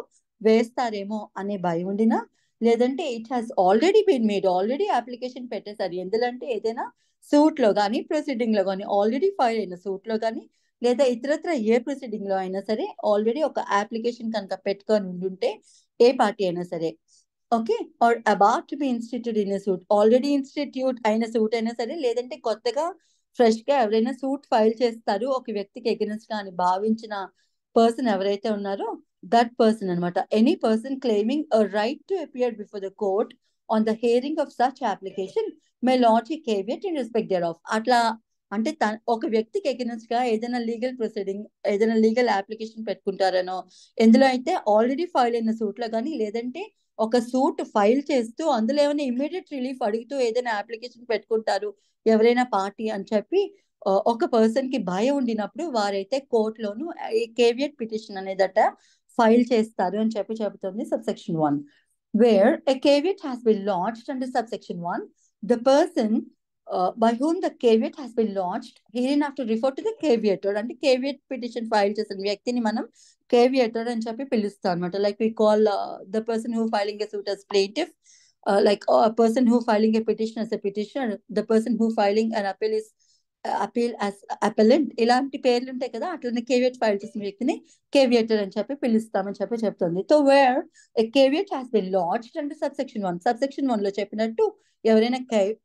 Speaker 1: వేస్తారేమో అనే భయం ఉండినా, లేదంటే it has already been made, already application పెట్టేశారు, ఎందుకంటే ఏదైనా సూట్ లో కానీ ప్రొసీడింగ్ లో కానీ ఆల్రెడీ ఫైల్ అయిన సూట్ లో కానీ లేదా ఇతరత్ర ఏ ప్రొసీడింగ్ లో అయినా సరే ఆల్రెడీ ఒక అప్లికేషన్ కనుక పెట్టుకొని ఉండుంటే ఏ పార్టీ అయినా సరే, okay, or about to be institute in a suit, already institute అయిన సూట్ అయినా సరే లేదంటే కొత్తగా ఫ్రెష్ గా ఎవరైనా సూట్ ఫైల్ చేస్తారు ఒక వ్యక్తికి ఎగెన్స్ట్ గా అని భావించిన పర్సన్ ఎవరైతే ఉన్నారో దట్ పర్సన్ అనమాట. Any person claiming a right to appear before the court on the hearing of such application may lodge a caveat in respect thereof. అట్లా అంటే ఒక వ్యక్తికి ఎగెన్స్ట్ గా ఏదైనా లీగల్ ప్రొసీడింగ్, ఏదైనా లీగల్ అప్లికేషన్ పెట్టుకుంటారనో, ఎందులో అయితే ఆల్రెడీ ఫైల్ అయిన సూట్ లో కానీ లేదంటే ఒక సూట్ ఫైల్ చేస్తూ అందులో ఏమైనా ఇమ్మీడియట్ రిలీఫ్ అడుగుతూ ఏదైనా అప్లికేషన్ పెట్టుకుంటారు ఎవరైనా పార్టీ అని చెప్పి ఒక పర్సన్ కి భయం ఉండినప్పుడు వారైతే కోర్టులోను ఈ కేవియట్ పిటిషన్ అనేదట ఫైల్ చేస్తారు అని చెప్పి చెబుతుంది subsection 1. Where a caveat has been lodged under subsection 1, the person by whom the caveat has been lodged hereinafter refer to the caveator. అంటే caveat petition ఫైల్ చేసిన వ్యక్తిని మనం caveator అని చెప్పి పిలుస్తాం అనమాట. Like we call the person who filing a suit as plaintiff, like a person who filing a petition as a petitioner, the person who filing an appeal is appeal as appellant. ఇలాంటి పేర్లు ఉంటాయి కదా, అట్లనే caveat file చేసిన వ్యక్తిని కేవియేటర్ అని చెప్పి పిలుస్తామని చెప్పి చెప్తుంది. So where a caveat has been lodged under subsection 1. subsection 1 లో చెప్పినట్టు ఎవరైనా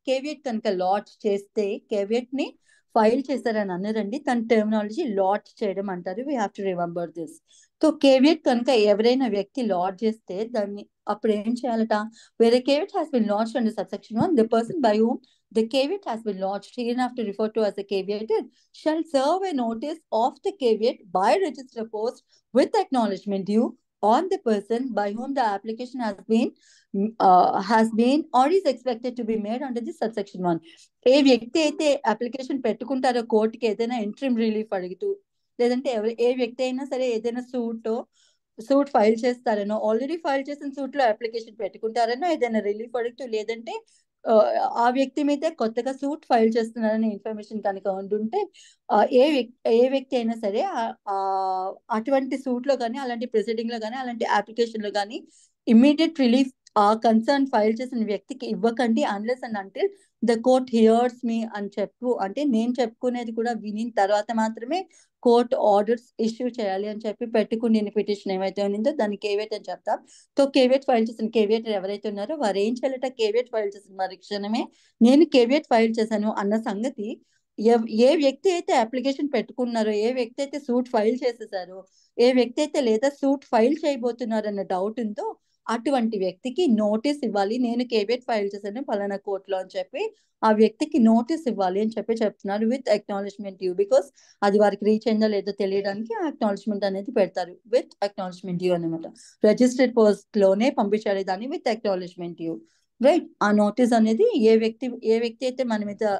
Speaker 1: కేవియట్ కనుక లాడ్జ్ చేస్తే, కేవియట్ ని ఫైల్ చేస్తారని అన్నారండి, తన టర్మినాలజీ లాడ్జ్ చేయడం అంటారు. We have to remember this. So caveat కనుక ఎవరైనా వ్యక్తి లాడ్జ్ చేస్తే దాన్ని అప్పుడు ఏం చేయాలట, where caveat has been lodged under subsection 1, the person by whom the caveat has been lodged hereinafter referred to as a caveator shall serve a notice of the caveat by register post with acknowledgement due on the person by whom the application has been or is expected to be made under this subsection 1. ఏ వ్యక్తి అయితే application పెట్టుకుంటారో కోర్టుకి ఏదైనా interim relief అడుగుతూ, లేదంటే ఏ వ్యక్తి అయినా సరే ఏదైనా సూట్ ఫైల్ చేస్తారనో, ఆల్రెడీ ఫైల్ చేసిన సూట్ లో అప్లికేషన్ పెట్టుకుంటారనో, ఏదైనా రిలీఫ్ అడుగుతూ, లేదంటే ఆ వ్యక్తి మీద కొత్తగా సూట్ ఫైల్ చేస్తున్నారనే ఇన్ఫర్మేషన్ కనుక ఉంటుంటే ఏ వ్యక్తి అయినా సరే అటువంటి సూట్ లో కానీ, అలాంటి ప్రొసీడింగ్ లో కానీ, అలాంటి అప్లికేషన్ లో కానీ ఇమ్మీడియట్ రిలీఫ్ ఆ కన్సర్న్ ఫైల్ చేసిన వ్యక్తికి ఇవ్వకండి, unless and until the court hears me అని అంటే నేను చెప్పుకునేది కూడా విని తర్వాత మాత్రమే కోర్ట్ ఆర్డర్స్ ఇష్యూ చేయాలి అని చెప్పి పెట్టుకుని పిటిషన్ ఏమైతే ఉందో దాన్ని కేవేట్ అని చెప్తాం. సో కేవేట్ ఫైల్ చేసిన కేవేటర్ ఎవరైతే ఉన్నారో వారు ఏం చేయాలట, కేవేట్ ఫైల్ చేసిన మరుక్షణమే నేను కేవేట్ ఫైల్ చేశాను అన్న సంగతి ఏ వ్యక్తి అయితే అప్లికేషన్ పెట్టుకున్నారో, ఏ వ్యక్తి అయితే సూట్ ఫైల్ చేసేసారో, ఏ వ్యక్తి అయితే లేదా సూట్ ఫైల్ చేయబోతున్నారు అన్న డౌట్ ఉందో అటువంటి వ్యక్తికి నోటీస్ ఇవ్వాలి. నేను కేవేట్ ఫైల్ చేశాను పలానా కోర్టులో అని చెప్పి ఆ వ్యక్తికి నోటీస్ ఇవ్వాలి అని చెప్పి చెప్తున్నారు, విత్ అక్నాలెడ్జ్మెంట్ డ్యూ. బికాస్ అది వారికి రీచ్ అయిందో లేదో తెలియడానికి ఆ అక్నాలెడ్జ్మెంట్ అనేది పెడతారు, విత్ అక్నాలెడ్జ్మెంట్ డ్యూ అనమాట. రిజిస్టర్డ్ పోస్ట్ లోనే పంపించాలి దాన్ని విత్ అక్నాలెడ్జ్మెంట్ డ్యూ, రైట్. ఆ నోటీస్ అనేది ఏ వ్యక్తి అయితే మన మీద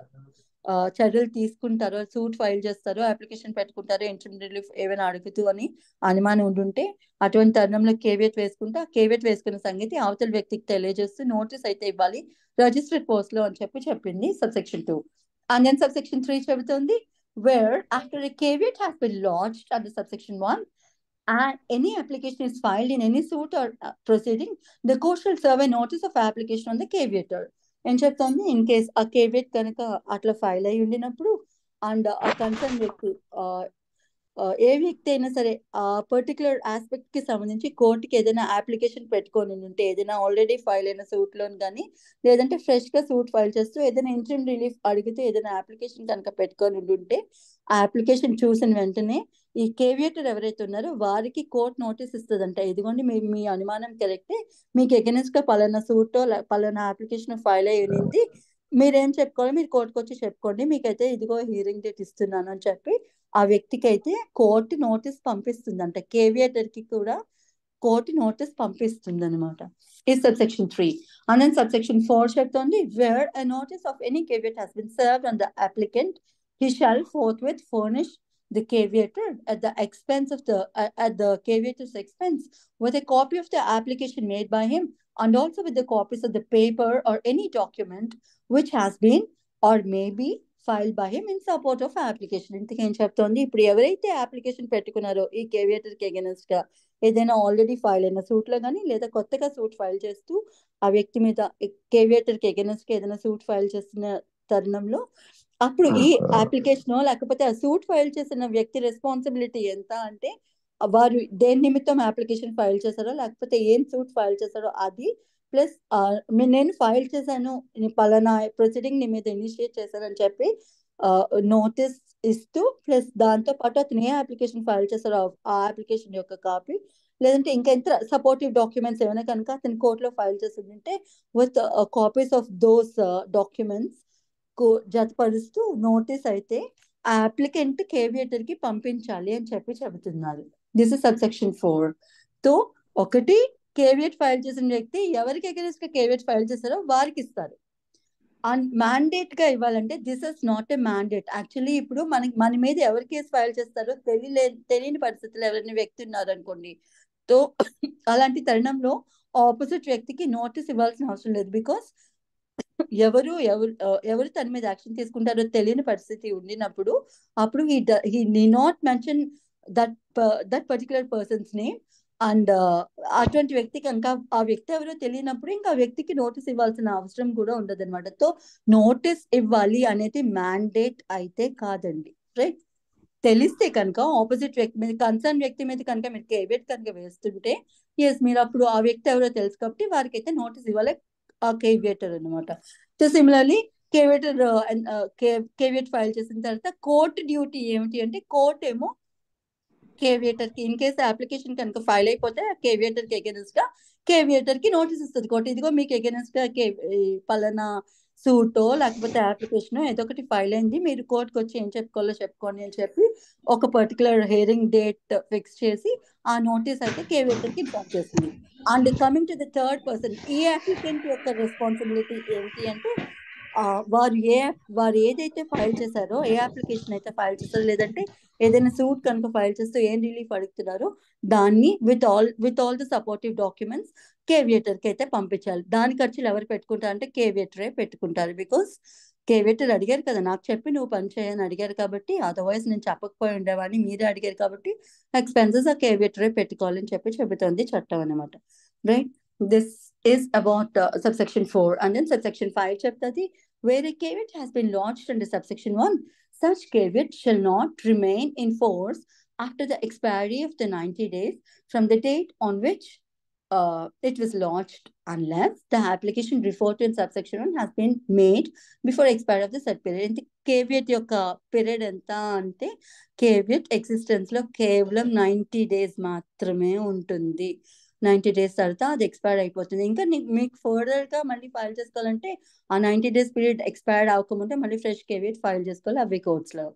Speaker 1: చర్యలు తీసుకుంటారో, సూట్ ఫైల్ చేస్తారో, అప్లికేషన్ పెట్టుకుంటారో, ఇంటర్మ్ రిలీఫ్ ఏమైనా అడుగుతూ అని అనుమానం ఉంటుంటే అటువంటి తరుణంలో కేవేట్ వేసుకుంటే ఆ కేవేట్ వేసుకున్న సంగతి అవతల వ్యక్తికి తెలియజేస్తూ నోటీస్ అయితే ఇవ్వాలి రిజిస్టర్డ్ పోస్ట్ లో అని చెప్పింది subsection 2. And then subsection 3 చెబుతుంది, where after a caveat has been lodged under subsection 1 and any application is filed in any suit or proceeding, the court shall serve a notice of application on the caveator. ఏం చెప్తాను, in case ఆ caveat కనుక అట్లా file అయి ఉండినప్పుడు and ఆ concern వ్యక్తి ఏ వ్యక్తి అయినా సరే ఆ పర్టికులర్ ఆస్పెక్ట్ కి సంబంధించి కోర్టుకి ఏదైనా అప్లికేషన్ పెట్టుకొని ఉంటే, ఏదైనా ఆల్రెడీ ఫైల్ అయిన సూట్ లోని కానీ, లేదంటే ఫ్రెష్ గా సూట్ ఫైల్ చేస్తూ ఏదైనా ఇంటర్మ్ రిలీఫ్ అడిగితే ఏదైనా అప్లికేషన్ కనుక పెట్టుకొని ఉంటే ఆ అప్లికేషన్ చూసిన వెంటనే ఈ కేవియేటర్ ఎవరైతే ఉన్నారో వారికి కోర్టు నోటీస్ ఇస్తుందంట, ఇదిగోండి మీ అనుమానం కరెక్టే, మీకు ఎగెనెస్ట్ గా పలానా సూట్ పలానా అప్లికేషన్ ఫైల్ అయి ఉంది, మీరేం చెప్పుకోవాలి మీరు కోర్టుకు వచ్చి చెప్పుకోండి, మీకైతే ఇదిగో హీరింగ్ డేట్ ఇస్తున్నాను అని చెప్పి ఆ వ్యక్తికి అయితే కోర్టు నోటీస్ పంపిస్తుందంట. కేవియేటర్ కి కూడా కోర్టు నోటీస్ పంపిస్తుంది అనమాట. ఈ subsection 3. And then subsection 4 చెప్తోంది, where a notice of any caveat has been served on the applicant, he shall forthwith furnish the caveator at the caveator's expense with a copy of the application made by him and also with the copies of the paper or any document which has been or may be file by him in support of application. ఇంతకేం చెప్తోంది, ఇప్పుడు ఎవరైతే application పెట్టుకున్నారో ఈ కేవియేటర్ కి against గా ఏదైనా already file అయిన సూట్ లో కానీ, లేదా కొత్తగా సూట్ ఫైల్ చేస్తూ ఆ వ్యక్తి మీద కేవియేటర్ కి అగెనెస్ట్ గా ఏదైనా సూట్ ఫైల్ చేస్తున్న తరుణంలో అప్పుడు ఈ అప్లికేషన్ లేకపోతే ఆ సూట్ ఫైల్ చేసిన వ్యక్తి రెస్పాన్సిబిలిటీ ఎంత అంటే, వారు దేని నిమిత్తం అప్లికేషన్ ఫైల్ చేశారో లేకపోతే ఏం సూట్ ఫైల్ చేశారో అది, ప్లస్ నేను ఫైల్ చేశాను పలానా ప్రొసీడింగ్ నీ మీద ఇనిషియేట్ చేశానని చెప్పి నోటీస్ ఇస్తూ, ప్లస్ దాంతో పాటు అతను ఏ అప్లికేషన్ ఫైల్ చేశారో ఆ అప్లికేషన్ యొక్క కాపీ, లేదంటే ఇంకా ఎంత సపోర్టివ్ డాక్యుమెంట్స్ ఏమైనా కనుక అతను కోర్టులో ఫైల్ చేస్తుంటే with copies of those documents జతపరుస్తూ నోటీస్ అయితే ఆ అప్లికెంట్ కేవియేటర్ కి పంపించాలి అని చెబుతున్నారు. This is subsection 4. తో ఒకటి కేవియేట్ ఫైల్ చేసిన వ్యక్తి ఎవరికి అగెనెస్ట్ గా కేవియేట్ ఫైల్ చేశారో వారికి ఇస్తారు. అండ్ మ్యాండేట్ గా ఇవ్వాలంటే this is not a mandate. Actually ఇప్పుడు మన మీద ఎవరి కేసు ఫైల్ చేస్తారో తెలియని పరిస్థితుల్లో ఎవరైనా వ్యక్తి ఉన్నారు అనుకోండి, తో అలాంటి తరుణంలో ఆపోజిట్ వ్యక్తికి నోటీస్ ఇవ్వాల్సిన అవసరం లేదు. బికాస్ ఎవరు తన మీద యాక్షన్ తీసుకుంటారో తెలియని పరిస్థితి ఉండినప్పుడు అప్పుడు he need not mention that particular persons name. And అటువంటి వ్యక్తికి ఇంకా ఆ వ్యక్తి ఎవరో తెలియనప్పుడు ఇంకా ఆ వ్యక్తికి నోటీస్ ఇవ్వాల్సిన అవసరం కూడా ఉండదు అనమాట. సో నోటీస్ ఇవ్వాలి అనేది మ్యాండేట్ అయితే కాదండి, రైట్. తెలిస్తే కనుక ఆపోజిట్ వ్యక్తి మీద, కన్సర్న్ వ్యక్తి మీద కనుక మీరు కేవియేట్ కనుక వేస్తుంటే ఎస్ మీరు అప్పుడు ఆ వ్యక్తి ఎవరో తెలుసు కాబట్టి వారికి అయితే నోటీస్ ఇవ్వాలి ఆ కేవియేటర్ అనమాట. సో సిమిలర్లీ కేవియేట్ ఫైల్ చేసిన తర్వాత కోర్టు డ్యూటీ ఏమిటి అంటే, కోర్ట్ ఏమో కేవియేటర్ కి ఇన్ కేసు అప్లికేషన్ కనుక ఫైల్ అయిపోతే కేవియేటర్ కి అగెనెస్ట్ గా కేవియేటర్ కి నోటీస్ ఇస్తుంది కోర్టు, ఇదిగో మీకు ఎగెనెస్ట్ గా పలానా సూటో లేకపోతే అప్లికేషన్ ఏదో ఒకటి ఫైల్ అయింది, మీరు కోర్టుకు వచ్చి ఏం చెప్పుకోవాలో చెప్పుకోండి అని చెప్పి ఒక పర్టికులర్ హియరింగ్ డేట్ ఫిక్స్ చేసి ఆ నోటీస్ అయితే కేవియేటర్ కి ఇన్ఫార్మ్ చేస్తుంది. And coming to the third person, ఈ అప్లికెంట్ యొక్క రెస్పాన్సిబిలిటీ ఏంటి అంటే వారు ఏదైతే ఫైల్ చేశారో, ఏ అప్లికేషన్ అయితే ఫైల్ చేస్తారో, లేదంటే ఏదైనా సూట్ కనుక ఫైల్ చేస్తూ ఏం రిలీఫ్ అడుగుతున్నారో దాన్ని with all the supportive documents caveator కి అయితే పంపించాలి. దాని ఖర్చులు ఎవరు పెట్టుకుంటారు అంటే కేవియేటరే పెట్టుకుంటారు. బికాస్ కేవియేటర్ అడిగారు కదా, నాకు చెప్పి నువ్వు పని చేయని అడిగారు కాబట్టి, అదర్వైజ్ నేను చెప్పకపోయి ఉండేవాడిని, మీరే అడిగారు కాబట్టి ఎక్స్పెన్సెస్ ఆ కేవియేటరే పెట్టుకోవాలని చెప్పి చెబుతుంది చట్టం అనమాట. Right, this is about subsection 4. And then subsection 5 చెప్తుంది, where a caveat has been lodged under subsection 1, such caveat shall not remain in force after the expiry of the 90 days from the date on which it was lodged, unless the application referred to in subsection 1 has been made before expiry of the said period. Caveat యొక్క period ఎంత అంటే, caveat existence లో కేవలం 90 days మాత్రమే ఉంటుంది. 90 days తర్వాత అది expire అయిపోతుంది. ఇంకా మీకు ఫర్దర్ గా మళ్ళీ ఫైల్ చేసుకోవాలంటే ఆ 90 days పీరియడ్ ఎక్స్పైర్డ్ అవ్వకముందే మళ్ళీ ఫ్రెష్ కేవియట్ ఫైల్ చేసుకోవాలి అవి కోర్ట్స్ లో.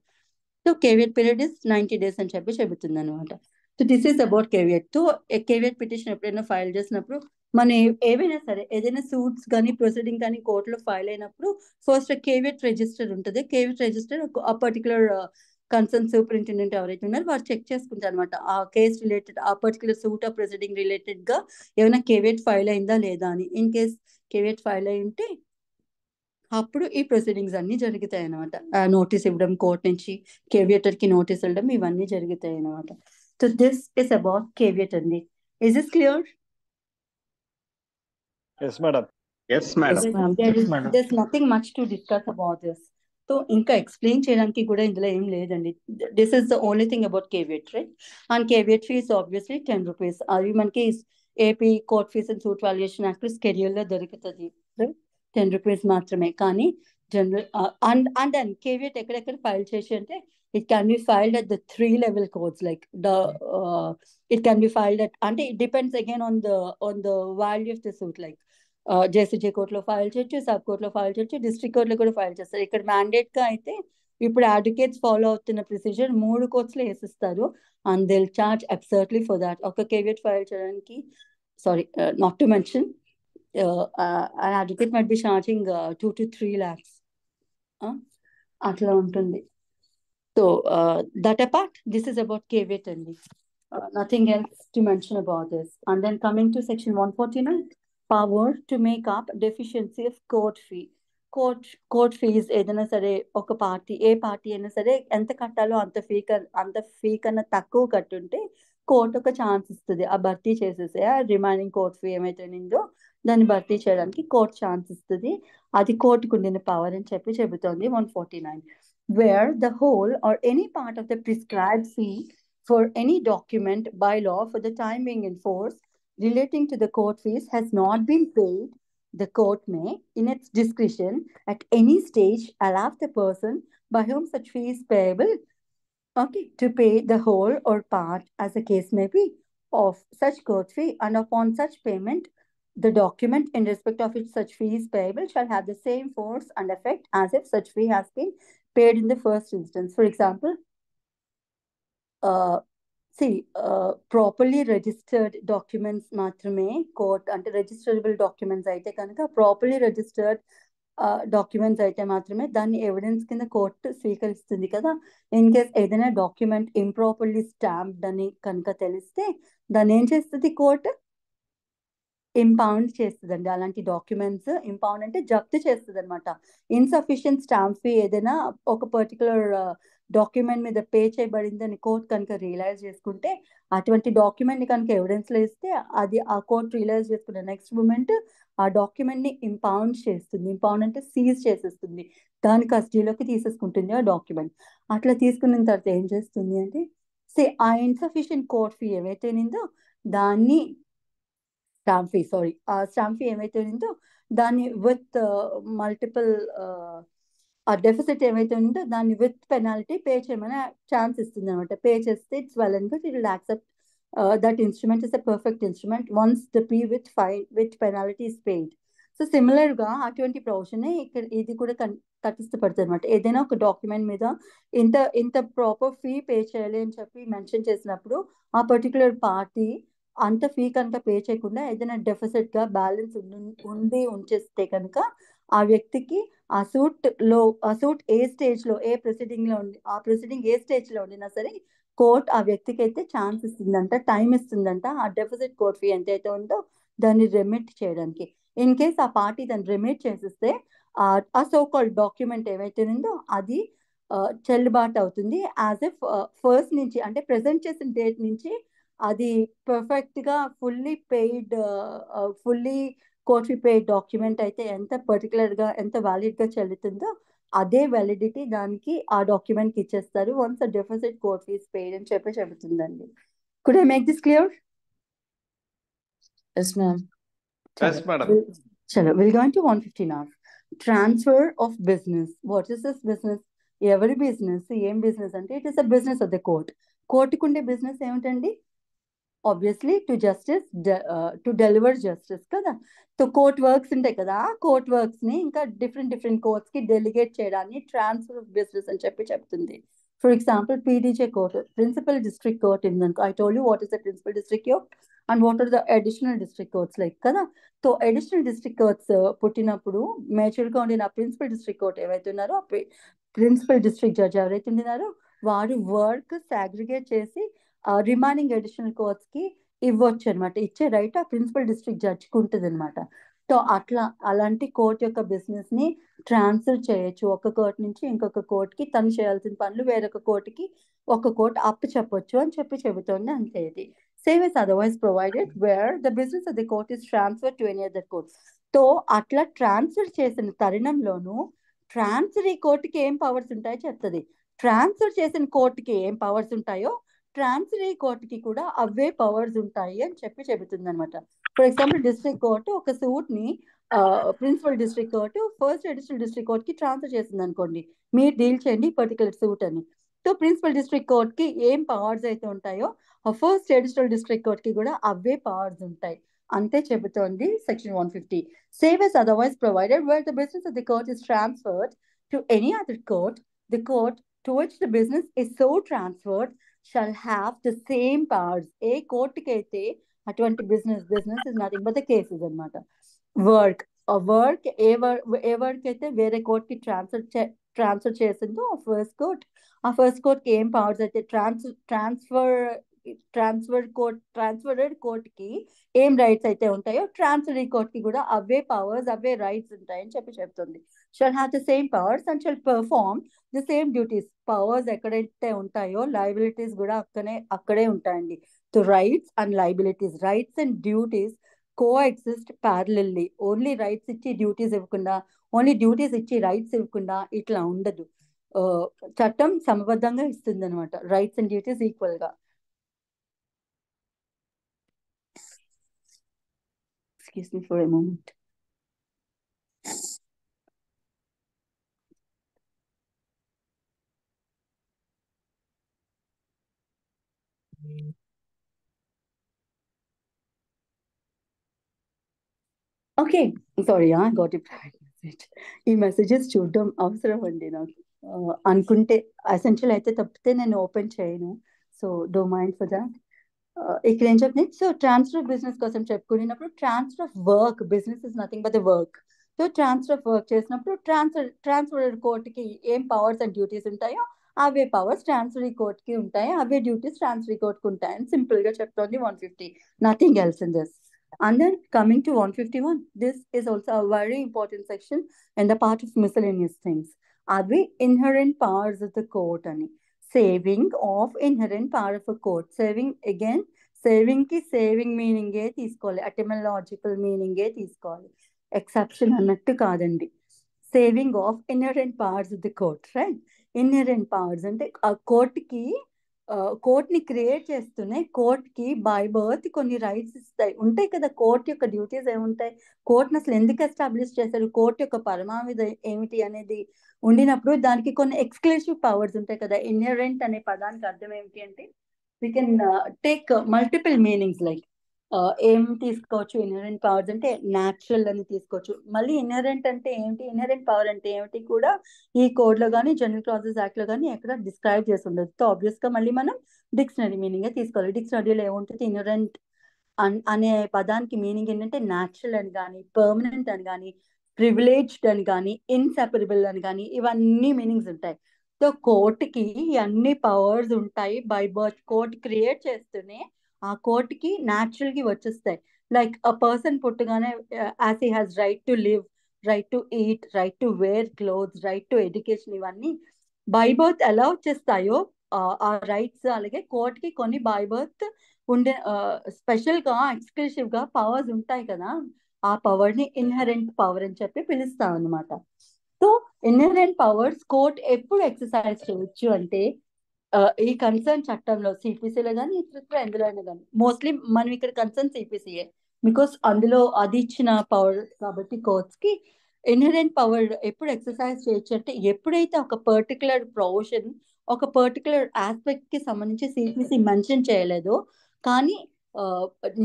Speaker 1: So caveat period is 90 days అని చెప్పి చెబుతుంది అనమాట. So this is about caveat. So caveat petition ఎప్పుడైనా ఫైల్ చేసినప్పుడు మనం ఏవైనా సరే, ఏదైనా సూట్స్ కానీ ప్రొసీడింగ్ కానీ కోర్టులో ఫైల్ అయినప్పుడు ఫస్ట్ కేవియట్ రిజిస్టర్ ఉంటుంది. కేవియట్ రిజిస్టర్ ఆ పర్టికులర్ కన్సర్న్ సూపరింటెండెంట్ ఎవరైతే ఉన్నారో వారు చెక్ చేసుకుంటారు అనమాట, ఆ కేసు రిలేటెడ్, ఆ పర్టికులర్ సూట్ ఆ ప్రొసీడింగ్ రిలేటెడ్ గా ఏమైనా కేవియట్ ఫైల్ అయిందా లేదా అని. ఇన్ కేస్ కేవియట్ ఫైల్ అయి ఉంటే అప్పుడు ఈ ప్రొసీడింగ్స్ అన్ని జరుగుతాయి అనమాట. నోటీస్ ఇవ్వడం కోర్ట్ నుంచి, కేవియేటర్ కి నోటీస్ ఇవ్వడం, ఇవన్నీ జరుగుతాయి అనమాట. So this is about caveat అండి. Is this clear?
Speaker 5: Yes madam.
Speaker 4: Yes madam.
Speaker 1: There's nothing much to discuss about this. So ఇంకా ఎక్స్ప్లెయిన్ చేయడానికి కూడా ఇందులో ఏం లేదండి. This is the only thing about caveat, right? And caveat fees obviously 10 rupees. అవి మనకి AP court fees and suit valuation act schedule లో దొరుకుతుంది, రైట్? 10 rupees మాత్రమే. కానీ జనరల్ అండ్ అండ్ కేవియట్ ఎక్కడెక్కడ ఫైల్ చేసి అంటే, it can be filed at the 3 level courts, like it can be filed at, అంటే it depends again on the value of the suit, like JCJ కోర్టులో file చేయొచ్చు, sub కోర్టులో file చేయొచ్చు, district కోర్టులో కూడా ఫైల్ చేస్తారు. ఇక్కడ మ్యాండేట్ గా అయితే ఇప్పుడు అడ్వకేట్స్ ఫాలో అవుతున్న ప్రొసీజర్ 3 courts లో వేసిస్తారు. And they'll charge absurdly for that. ఒక కేవియట్ ఫైల్ చేయడానికి, sorry, not to mention, an advocate might be charging 2 to 3 lakhs. అట్లా ఉంటుంది. So that apart, this is about caveat only. Nothing else to mention about this. And then coming to section 149, power to make up deficiency of court fee. Court fee ఏదైనా సరే, ఒక party, ఏ party అయినా సరే ఎంత కట్టాలో అంత fee కన్నా తక్కువ కట్టుంటే కోర్టు ఒక ఛాన్స్ ఇస్తుంది ఆ భర్తీ చేసేసే, ఆ రిమైనింగ్ కోర్ట్ ఫీ ఏమైతే ఉందో దాన్ని భర్తీ చేయడానికి కోర్టు ఛాన్స్ ఇస్తుంది. అది కోర్టుకు ఉండిన పవర్ అని చెప్పి చెబుతోంది 149. where the whole or any part of the prescribed fee for any document by law for the time being in force relating to the court fees has not been paid, the court may, in its discretion, at any stage allow the person by whom such fee is payable, to pay the whole or part, as the case may be, of such court fee, and upon such payment the document in respect of which such fee is payable shall have the same force and effect as if such fee has been paid in the first instance. For example, properly registered documents మాత్రమే court, అంటే registerable documents అయితే కనుక, properly registered documents అయితే మాత్రమే దాన్ని evidence కింద court స్వీకరిస్తుంది కదా. In case ఏదైనా డాక్యుమెంట్ ఇంప్రాపర్లీ స్టాంప్డ్ అని కనుక తెలిస్తే దాన్ని ఏం చేస్తుంది కోర్టు? ఇంపౌండ్ చేస్తుందండి. అలాంటి డాక్యుమెంట్స్ ఇంపౌండ్ అంటే జప్తు చేస్తుంది అనమాట. ఇన్సఫిషియెంట్ స్టాంప్ ఫీ ఏదైనా ఒక పర్టికులర్ డాక్యుమెంట్ మీద పే చేయబడింది అని కోర్ట్ కనుక రియలైజ్ చేసుకుంటే, అటువంటి డాక్యుమెంట్ ని కనుక ఎవిడెన్స్ లో ఇస్తే అది ఆ కోర్ట్ రియలైజ్ చేసుకున్న నెక్స్ట్ మూమెంట్ ఆ డాక్యుమెంట్ ని ఇంపౌండ్ చేస్తుంది. ఇంపౌండ్ అంటే సీజ్ చేసేస్తుంది, దాని కస్టడీలోకి తీసేసుకుంటుంది ఆ డాక్యుమెంట్. అట్లా తీసుకున్న తర్వాత ఏం చేస్తుంది అంటే, ఆ ఇన్సఫిషియెంట్ కోర్ట్ ఫీ ఏవైతే నిందో దాన్ని స్టాంప్ ఫీ ఏమైతే ఉందో దాన్ని విత్ మల్టిపుల్ ఆ డెఫిసిట్ ఏమైతే ఉందో దాన్ని విత్ పెనాల్టీ పే చేయమని ఛాన్స్ ఇస్తుంది అనమాట. పే చేస్తే it's well and good, it will accept that instrument is a perfect instrument once the P with penalty is paid. So similar గా అటువంటి ప్రొవిజన్ ఇక్కడ ఇది కూడా తటస్థపడుతుంది అనమాట. ఏదైనా ఒక డాక్యుమెంట్ మీద ఇంత ప్రాపర్ ఫీ పే చేయాలి అని చెప్పి మెన్షన్ చేసినప్పుడు ఆ పర్టికులర్ పార్టీ అంత ఫీ కనుక పే చేయకుండా ఏదైనా డెఫిసిట్ గా బ్యాలెన్స్ ఉంచేస్తే కనుక ఆ వ్యక్తికి ఆ సూట్ ఏ స్టేజ్ లో ఏ ప్రొసీడింగ్ లో ఉంది, ఆ ప్రొసీడింగ్ ఏ స్టేజ్ లో ఉండినా సరే కోర్ట్ ఆ వ్యక్తికి అయితే ఛాన్స్ ఇస్తుందంట, టైం ఇస్తుందంట ఆ డెఫిసిట్ కోర్ట్ ఫీ ఎంతైతే ఉందో దాన్ని రెమిట్ చేయడానికి. ఇన్ కేస్ ఆ పార్టీ దాన్ని రెమిట్ చేసిస్తే ఆ సో కాల్డ్ డాక్యుమెంట్ ఏవైతే ఉందో అది చెల్లుబాటు అవుతుంది. యాజ్ ఎఫ్ ఫస్ట్ నుంచి అంటే ప్రెజెంట్ చేసిన డేట్ నుంచి అది పర్ఫెక్ట్ గా fully court fee paid document అయితే ఎంత పర్టికులర్ గా ఎంత వ్యాలిడ్ గా చెల్లుతుందో అదే వ్యాలిడిటీ దానికి ఆ డాక్యుమెంట్ కి ఇచ్చేస్తారు once deficit court fees paid అని చెప్పి చెబుతుందండి. Could I make this clear?
Speaker 6: Yes, ma'am.
Speaker 5: Yes, madam.
Speaker 1: చలో will go to 150 now. Transfer of business. What is this business? ఎవరి బిజినెస్? ఏం బిజినెస్ అంటే it is a business of the court. కోర్టుకుండే business ఏమిటండి? Obviously to deliver justice కదా. So court works ఉంటాయి కదా, ఆ కోర్ట్ వర్క్స్ ని ఇంకా డిఫరెంట్ కోర్ట్స్ కి డెలిగేట్ చేయడాన్ని ట్రాన్స్ఫర్ ఆఫ్ బిజినెస్ అని చెప్పి చెప్తుంది. For example PDJ court, principal district court ఉందనుకో. I told you what is the principal district court and what are the additional district courts like కదా. So additional district courts పుట్టినప్పుడు major గా ఉండిన principal district court ఏవైతే ఉన్నారో principal district judge ఎవరైతే ఉండినారో వారు work segregate చేసి రిమైనింగ్ అడిషనల్ కోర్ట్స్ కి ఇవ్వచ్చు అనమాట. ఇచ్చే రైట్ ఆ ప్రిన్సిపల్ డిస్ట్రిక్ట్ జడ్జ్కి ఉంటుంది అనమాట. సో అలాంటి కోర్ట్ యొక్క బిజినెస్ ని ట్రాన్స్ఫర్ చేయొచ్చు ఒక కోర్ట్ నుంచి ఇంకొక కోర్ట్ కి. తను చేయాల్సిన పనులు వేరొక కోర్టుకి ఒక కోర్ట్ అప్పు చెప్పొచ్చు అని చెప్పి చెబుతోంది అంతే. ఇది same is otherwise provided wear the business of the court is transfer to any other court. So అట్లా ట్రాన్స్ఫర్ చేసిన తరుణంలోనూ ట్రాన్స్ఫరీ కోర్టుకి ఏం పవర్స్ ఉంటాయో చెప్తుంది. ట్రాన్స్ఫర్ చేసిన కోర్టుకి ఏం పవర్స్ ఉంటాయో ట్రాన్స్ఫరీ కోర్టుకి కూడా అవే పవర్స్ ఉంటాయి అని చెప్పి చెబుతుంది అనమాట. ఫర్ ఎగ్జాంపుల్ డిస్ట్రిక్ట్ కోర్టు ఒక సూట్ ని principal district court first additional district court కి ట్రాన్స్ఫర్ చేసింది అనుకోండి, మీరు డీల్ చేయండి పర్టికులర్ సూట్ అని. సో ప్రిన్సిపల్ డిస్ట్రిక్ట్ కోర్ట్ కి ఏం పవర్స్ అయితే ఉంటాయో ఫస్ట్ అడిషనల్ డిస్ట్రిక్ట్ కోర్ట్ కి కూడా అవే పవర్స్ ఉంటాయి అంతే చెబుతోంది section 150. Same as otherwise provided where the business of the court is transferred to any other court, the court to which the business is so transferred shall have the same powers. ఏ కోర్టుకి అయితే అటువంటి business is nothing but the cases అనమాట. Work ఏ work అయితే వేరే court కి transfer చేసిందో ఆ first court కి ఏం పవర్స్ అయితే ట్రాన్స్ఫర్డ్ కోర్ట్ కి ఏం రైట్స్ అయితే ఉంటాయో ట్రాన్స్ఫరీ కోర్ట్ కి కూడా అవే పవర్స్ అవే రైట్స్ ఉంటాయని చెప్పి చెప్తుంది. Shall have the same powers and shall perform the same duties. Powers ఎక్కడైతే ఉంటాయో లయబిలిటీస్ కూడా అక్కడే ఉంటాయండి. So rights and liabilities, rights and duties coexist parallelly. Only rights ఇచ్చి డ్యూటీస్ ఇవ్వకుండా, ఓన్లీ డ్యూటీస్ ఇచ్చి రైట్స్ ఇవ్వకుండా ఇట్లా ఉండదు. చట్టం సమబద్ధంగా ఇస్తుంది అనమాట, రైట్స్ అండ్ డ్యూటీస్ ఈక్వల్ గా. Excuse me for a moment. Okay, sorry, I got a private message. ఈ మెసేజెస్ చూడడం అవసరం అండి నాకు. అనుకుంటే అసెన్షియల్ అయితే తప్పితే నేను ఓపెన్ చేయను. So do mind for that. ఇక్కడ ఏం చెప్తుంది? సో ట్రాన్స్ఫర్ ఆఫ్ బిజినెస్ కోసం చెప్పుకునేటప్పుడు transfer of work, business is nothing but the work. So transfer of work చేసినప్పుడు ట్రాన్స్ఫర్ కోర్టుకి ఏం పవర్స్ అండ్ డ్యూటీస్ ఉంటాయో అవే పవర్స్ ట్రాన్స్ఫరీ కోర్టుకి ఉంటాయి, అవే డ్యూటీస్ ట్రాన్స్ఫరీ కోర్టుకి ఉంటాయని సింపుల్ గా చెప్తోంది 150. Nothing else in this. And then coming to 151, this is also a very important section in the part of miscellaneous things. Are we inherent powers of the court? Ani saving of inherent power of a court. Saving again, saving ki saving meaning ఏ తీసుకోవాలి, etymological meaning ఏ తీసుకోవాలి, exception అన్నట్టు కాదండి. Saving of inherent powers of the court, right? Inherent powers అంటే ఆ court ని create చేస్తూనే court కి by birth కొన్ని రైట్స్ ఉంటాయి కదా. కోర్ట్ యొక్క డ్యూటీస్ ఏముంటాయి, కోర్ట్ని అసలు ఎందుకు ఎస్టాబ్లిష్ చేశారు, కోర్ట్ యొక్క పరమావధి ఏమిటి అనేది ఉండినప్పుడు దానికి కొన్ని ఎక్స్క్లూసివ్ పవర్స్ ఉంటాయి కదా. ఇన్హెరెంట్ అనే పదానికి అర్థం ఏమిటి అంటే we can take multiple meanings like ఏం తీసుకోవచ్చు. ఇన్హెరెంట్ పవర్స్ అంటే న్యాచురల్ అని తీసుకోవచ్చు. మళ్ళీ ఇన్హెరెంట్ అంటే ఏంటి, ఇన్హెరెంట్ పవర్ అంటే ఏమిటి కూడా ఈ కోడ్ లో కానీ జనరల్ క్లాజెస్ యాక్ట్ లో కానీ ఎక్కడ డిస్క్రైబ్ చేసి ఉండదు. సో ఆబ్వియస్ గా మళ్ళీ మనం డిక్షనరీ మీనింగ్ తీసుకోవాలి. డిక్షనరీలో ఏముంటుంది, ఇన్హెరెంట్ అనే పదానికి మీనింగ్ ఏంటంటే న్యాచురల్ అని కానీ, పర్మనెంట్ అని కానీ, ప్రివిలేజ్డ్ అని కానీ, ఇన్సెపరబుల్ అని కానీ, ఇవన్నీ మీనింగ్స్ ఉంటాయి. సో కోర్టుకి అన్ని పవర్స్ ఉంటాయి బై బర్త్. కోర్ట్ క్రియేట్ చేస్తూనే ఆ కోర్టుకి న్యాచురల్ గా వచ్చేస్తాయి. లైక్ అ పర్సన్ పుట్టగానే as he has right to live, right to eat, right to wear clothes, right to education, ఇవన్నీ బై బర్త్ ఎలా వచ్చేస్తాయో ఆ రైట్స్, అలాగే కోర్టుకి కొన్ని బై బర్త్ ఉండే స్పెషల్ గా ఎక్స్క్లూసివ్ గా పవర్స్ ఉంటాయి కదా. ఆ పవర్ ని ఇన్హెరెంట్ పవర్ అని చెప్పి పిలుస్తాం అనమాట. సో ఇన్హెరెంట్ పవర్స్ కోర్ట్ ఎప్పుడు ఎక్సర్సైజ్ చేయొచ్చు అంటే ఈ కన్సర్న్ చట్టంలో సిపిసిలో కానీ ఇతర ఎందులో అయినా కానీ, మోస్ట్లీ మనం ఇక్కడ కన్సర్న్ సిపిసిఏ బికాస్ అందులో అది ఇచ్చిన పవర్ కాబట్టి కోర్ట్స్ కి ఇన్హెరెంట్ పవర్ ఎప్పుడు ఎక్సర్సైజ్ చేయొచ్చు అంటే ఎప్పుడైతే ఒక పర్టికులర్ ప్రొవిజన్ ఒక పర్టికులర్ ఆస్పెక్ట్ కి సంబంధించి సిపిసి మెన్షన్ చేయలేదో కానీ